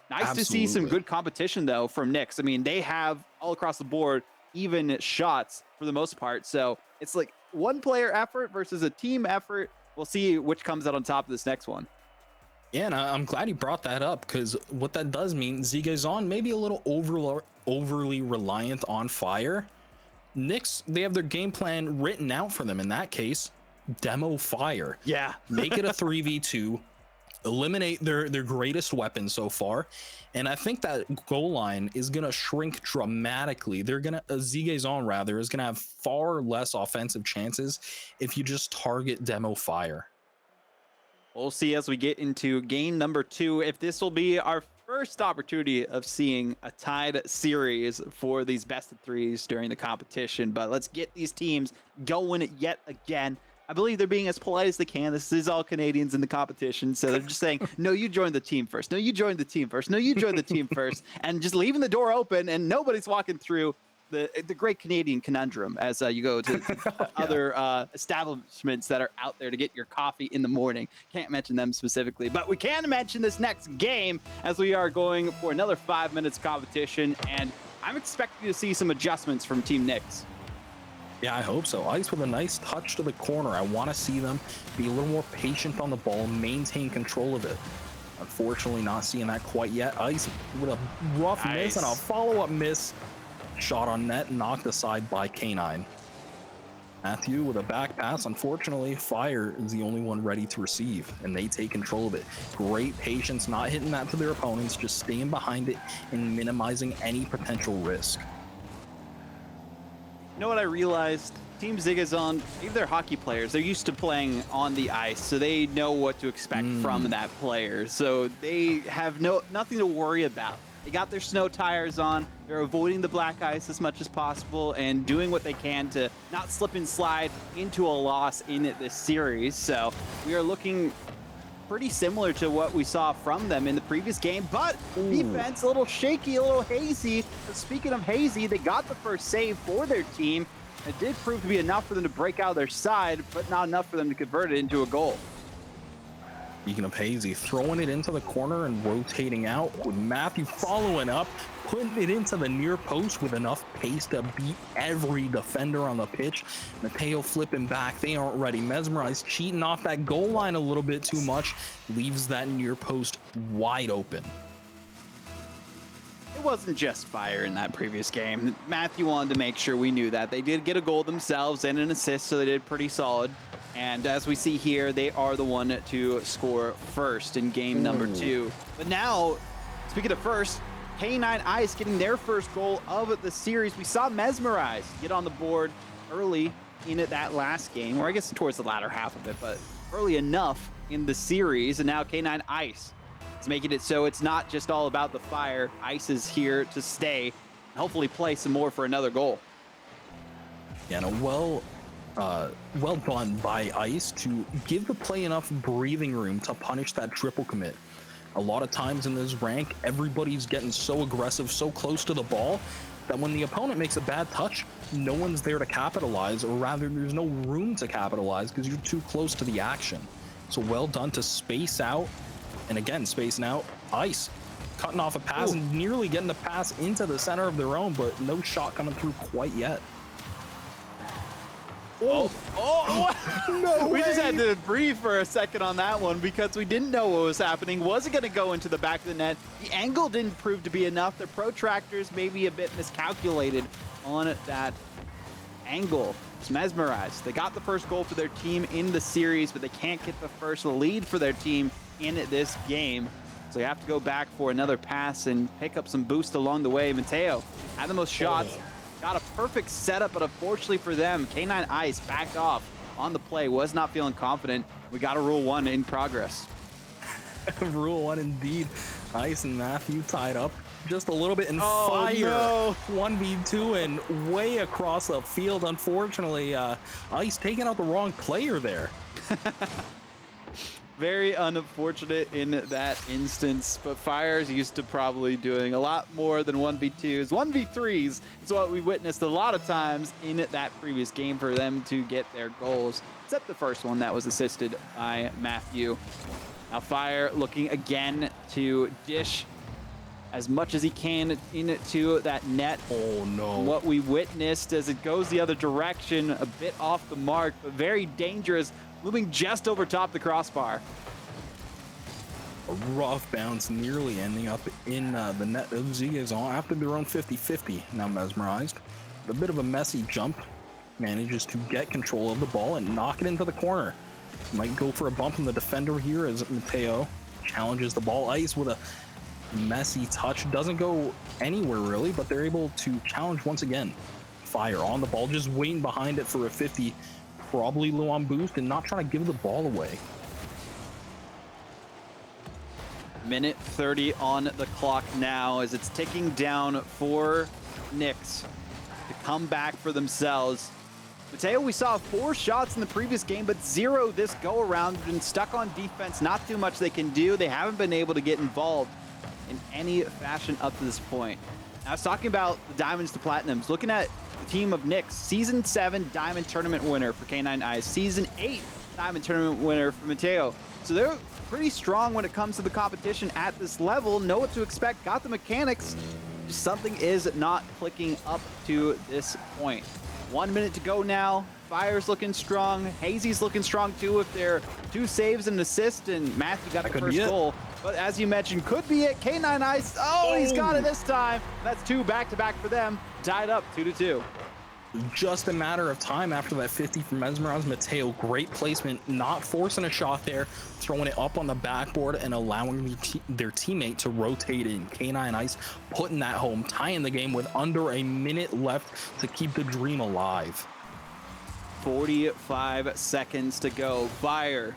Speaker 1: Nice to see some good competition, though, from NIXE. I mean, they have all across the board even shots for the most part. So it's like one player effort versus a team effort. We'll see which comes out on top of this next one.
Speaker 2: Yeah, and I'm glad you brought that up, because what that does mean, Ziguezon may be a little overly reliant on Fire. NIXE, they have their game plan written out for them. In that case, demo Fire.
Speaker 1: Yeah.
Speaker 2: Make it a 3v2, eliminate their greatest weapon so far, and I think that goal line is gonna shrink dramatically. Ziguezon rather is gonna have far less offensive chances if you just target demo Fire.
Speaker 1: We'll see as we get into game number 2 if this will be our first opportunity of seeing a tied series for these best of 3s during the competition. But let's get these teams going yet again. I believe they're being as polite as they can. This is all Canadians in the competition, so they're just saying, no, you join the team first. No, you join the team first. No, you join the team first. And just leaving the door open, and nobody's walking through the great Canadian conundrum as you go to other establishments that are out there to get your coffee in the morning. Can't mention them specifically, but we can mention this next game as we are going for another 5 minutes competition, and I'm expecting to see some adjustments from Team NIXE.
Speaker 2: Yeah, I hope so. Ice with a nice touch to the corner. I want to see them be a little more patient on the ball, maintain control of it. Unfortunately, not seeing that quite yet. Ice with a rough miss and a follow-up miss. Shot on net, knocked aside by K9. Matthew with a back pass. Unfortunately, Fire is the only one ready to receive, and they take control of it. Great patience, not hitting that to their opponents, just staying behind it and minimizing any potential risk.
Speaker 1: You know what I realized? Team Ziguezon, maybe they're hockey players. They're used to playing on the ice, so they know what to expect from that player. So they have nothing to worry about. They got their snow tires on. They're avoiding the black ice as much as possible and doing what they can to not slip and slide into a loss in this series. So we are looking pretty similar to what we saw from them in the previous game, but defense a little shaky, a little hazy. But speaking of hazy, they got the first save for their team. It did prove to be enough for them to break out their side, but not enough for them to convert it into a goal.
Speaker 2: Speaking of hazy, throwing it into the corner and rotating out, with Matthew following up, putting it into the near post with enough pace to beat every defender on the pitch. Mateo flipping back, they aren't ready. Mesmerized cheating off that goal line a little bit too much, leaves that near post wide open.
Speaker 1: It wasn't just Fire in that previous game. Matthew wanted to make sure we knew that. They did get a goal themselves and an assist, so they did pretty solid. And as we see here, they are the one to score first in game number 2. But now, speaking of first, K9 Ice getting their first goal of the series. We saw Mesmerize get on the board early in that last game, or I guess towards the latter half of it, but early enough in the series. And now K9 Ice is making it so it's not just all about the Fire. Ice is here to stay and hopefully play some more for another goal.
Speaker 2: Yeah, and well done by Ice to give the play enough breathing room to punish that triple commit. A lot of times in this rank, everybody's getting so aggressive, so close to the ball, that when the opponent makes a bad touch, no one's there to capitalize, or rather there's no room to capitalize because you're too close to the action. So well done to space out, and again, spacing out. Ice cutting off a pass and nearly getting the pass into the center of their own, but no shot coming through quite yet.
Speaker 1: No we
Speaker 2: way.
Speaker 1: just had to breathe for a second on that one because we didn't know what was happening. Was it going to go into the back of the net? The angle didn't prove to be enough. The protractors maybe a bit miscalculated on that angle. It's Mesmerized. They got the first goal for their team in the series, but they can't get the first lead for their team in this game. So they have to go back for another pass and pick up some boost along the way. Mateo had the most shots. Got a perfect setup, but unfortunately for them, K9 Ice backed off on the play, was not feeling confident. We got a Rule 1 in progress.
Speaker 2: Rule 1 indeed. Ice and Matthew tied up just a little bit in Fire.
Speaker 1: No.
Speaker 2: 1v2 and way across the field. Unfortunately, Ice taking out the wrong player there.
Speaker 1: Very unfortunate in that instance, but Fire is used to probably doing a lot more than 1v2s. 1v3s is what we witnessed a lot of times in that previous game for them to get their goals, except the first one that was assisted by Matthew. Now Fire looking again to dish as much as he can into that net.
Speaker 2: Oh no.
Speaker 1: What we witnessed as it goes the other direction, a bit off the mark, but very dangerous, moving just over top the crossbar.
Speaker 2: A rough bounce nearly ending up in the net of Ziguezon after their own 50-50. Now Mesmerized. A bit of a messy jump. Manages to get control of the ball and knock it into the corner. Might go for a bump from the defender here as Mateo challenges the ball. Ice with a messy touch. Doesn't go anywhere really, but they're able to challenge once again. Fire on the ball, just waiting behind it for a 50. Probably low on boost and not trying to give the ball away.
Speaker 1: Minute 30 on the clock now as it's ticking down for NIXE to come back for themselves. Mateo, we saw 4 shots in the previous game, but 0 this go around. Been stuck on defense, not too much they can do. They haven't been able to get involved in any fashion up to this point. I was talking about the Diamonds to Platinums, looking at the team of NIXE, Season 7 Diamond Tournament winner for K9 Ice, Season 8 Diamond Tournament winner for Mateo. So they're pretty strong when it comes to the competition at this level, know what to expect, got the mechanics. Just something is not clicking up to this point. 1 minute to go now. Fire's looking strong. Hazy's looking strong too with their 2 saves and assist, and Matthew got the first goal. But as you mentioned, could be it. K9 Ice, he's got it this time. That's 2 back-to-back for them. Tied up 2-2.
Speaker 2: just a matter of time after that 50 from Mesmerize. Mateo, great placement, not forcing a shot there, throwing it up on the backboard and allowing their teammate to rotate in. K9 Ice putting that home, tying the game with under a minute left to keep the dream alive.
Speaker 1: 45 seconds to go. Fire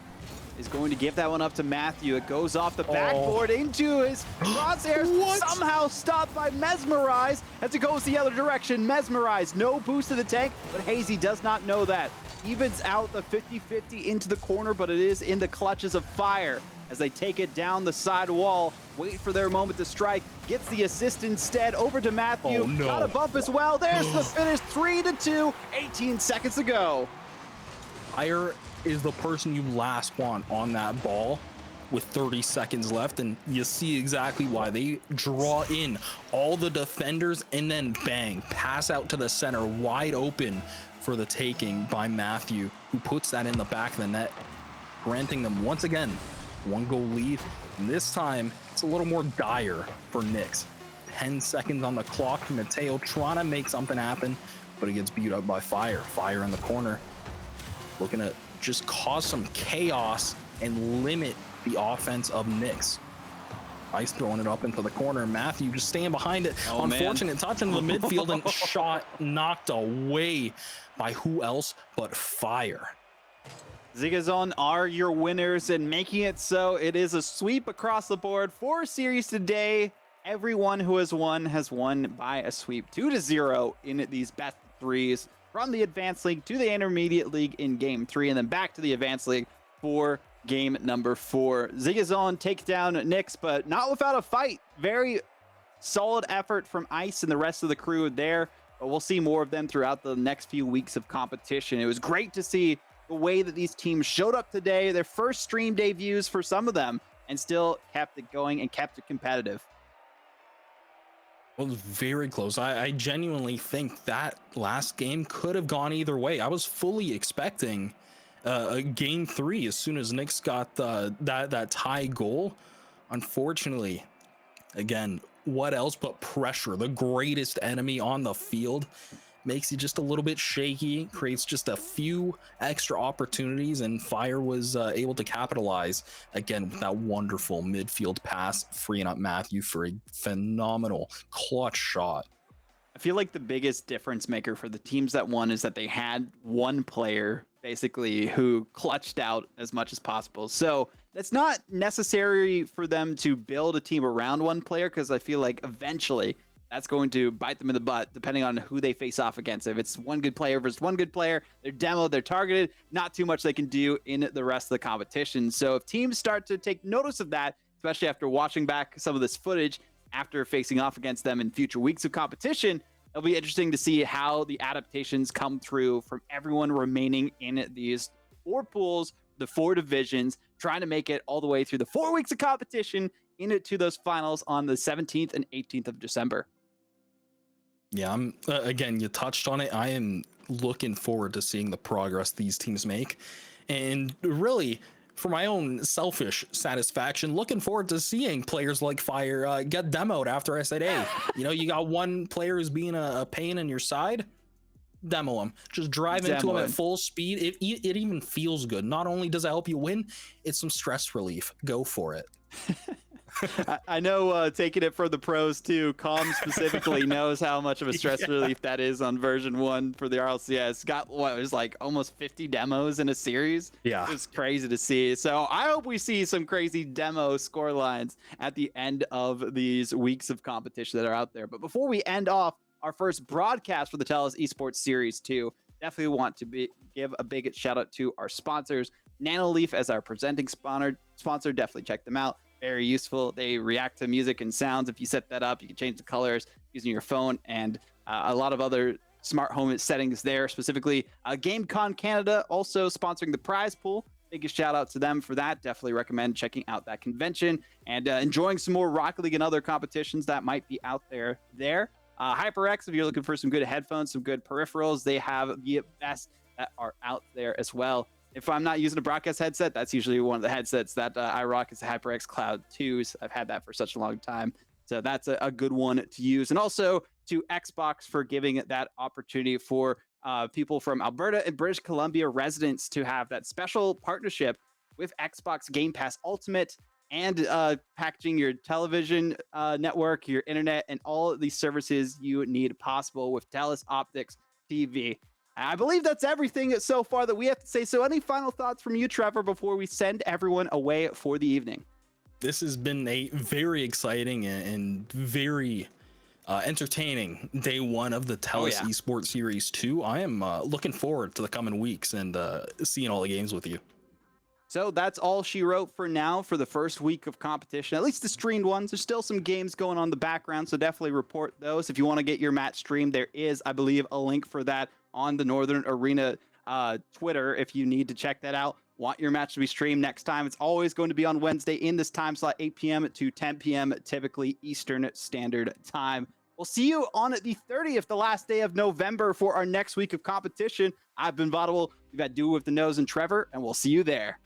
Speaker 1: is going to give that one up to Matthew. It goes off the backboard into his crosshairs. Somehow stopped by Mesmerize as it goes the other direction. Mesmerize, no boost to the tank, but Hazy does not know that. Evens out the 50-50 into the corner, but it is in the clutches of Fire as they take it down the side wall. Wait for their moment to strike. Gets the assist instead over to Matthew.
Speaker 2: Oh, no.
Speaker 1: Got a bump as well. There's the finish, 3-2, 18 seconds to go.
Speaker 2: Fire is the person you last want on that ball with 30 seconds left, and you see exactly why. They draw in all the defenders and then bang, pass out to the center, wide open for the taking by Matthew, who puts that in the back of the net, granting them once again 1-goal lead. And this time it's a little more dire for NIXE. 10 seconds on the clock. Mateo trying to make something happen, but it gets beat up by Fire. Fire in the corner, looking to just cause some chaos and limit the offense of NIXE. Ice throwing it up into the corner. Matthew just staying behind it.
Speaker 1: Oh,
Speaker 2: unfortunate touch into the midfield and shot knocked away by who else but Fire.
Speaker 1: Ziguezon are your winners, and making it so it is a sweep across the board for series today. Everyone who has won by a sweep, 2-0 in these best of threes. From the Advanced League to the Intermediate League in Game 3, and then back to the Advanced League for Game number 4. Ziguezon takes down NIXE, but not without a fight. Very solid effort from Ice and the rest of the crew there, but we'll see more of them throughout the next few weeks of competition. It was great to see the way that these teams showed up today, their first stream debuts for some of them, and still kept it going and kept it competitive.
Speaker 2: Well, very close. I genuinely think that last game could have gone either way. I was fully expecting a Game 3 as soon as NIXE got that tie goal. Unfortunately, again, what else but pressure? The greatest enemy on the field makes you just a little bit shaky, creates just a few extra opportunities, and Fire was able to capitalize again with that wonderful midfield pass, freeing up Matthew for a phenomenal clutch shot.
Speaker 1: I feel like the biggest difference maker for the teams that won is that they had one player basically who clutched out as much as possible. So that's not necessary for them to build a team around one player, because I feel like eventually that's going to bite them in the butt depending on who they face off against. If it's one good player versus one good player, they're demoed, they're targeted, not too much they can do in the rest of the competition. So if teams start to take notice of that, especially after watching back some of this footage after facing off against them in future weeks of competition, it'll be interesting to see how the adaptations come through from everyone remaining in these 4 pools, the 4 divisions, trying to make it all the way through the 4 weeks of competition into those finals on the 17th and 18th of December.
Speaker 2: Yeah, I'm again, you touched on it. I am looking forward to seeing the progress these teams make, and really, for my own selfish satisfaction, looking forward to seeing players like Fire get demoed after I said, hey, you got one player who's being a pain in your side, demo him. Just drive into him at full speed. It even feels good. Not only does it help you win, it's some stress relief. Go for it.
Speaker 1: I know taking it for the pros too, Calm specifically knows how much of a stress relief that is on version 1 for the RLCS. Got it was like almost 50 demos in a series.
Speaker 2: Yeah,
Speaker 1: it's crazy to see. So I hope we see some crazy demo score lines at the end of these weeks of competition that are out there. But before we end off our first broadcast for the TELUS Esports Series 2, definitely want to give a big shout out to our sponsors. Nanoleaf as our presenting sponsor, definitely check them out. Very useful. They react to music and sounds. If you set that up, you can change the colors using your phone, and a lot of other smart home settings there. Specifically, GameCon Canada also sponsoring the prize pool. Biggest shout out to them for that. Definitely recommend checking out that convention and enjoying some more Rocket League and other competitions that might be out there. HyperX, if you're looking for some good headphones, some good peripherals, they have the best that are out there as well. If I'm not using a broadcast headset, that's usually one of the headsets that I rock is the HyperX Cloud 2s. I've had that for such a long time. So that's a good one to use. And also to Xbox for giving that opportunity for people from Alberta and British Columbia residents to have that special partnership with Xbox Game Pass Ultimate and packaging your television network, your internet, and all of these services you need possible with TELUS Optics TV. I believe that's everything so far that we have to say. So any final thoughts from you, Trevor, before we send everyone away for the evening?
Speaker 2: This has been a very exciting and very entertaining day one of the TELUS Esports Series 2. I am looking forward to the coming weeks and seeing all the games with you.
Speaker 1: So that's all she wrote for now for the first week of competition, at least the streamed ones. There's still some games going on in the background, so definitely report those. If you want to get your match streamed, there is, I believe, a link for that on the Northern Arena Twitter if you need to check that out. Want your match to be streamed next time? It's always going to be on Wednesday in this time slot, 8 p.m. to 10 p.m., typically Eastern Standard Time. We'll see you on the 30th, the last day of November, for our next week of competition. I've been Vaudable. We've got Dude with the Nose and Trevor, and we'll see you there.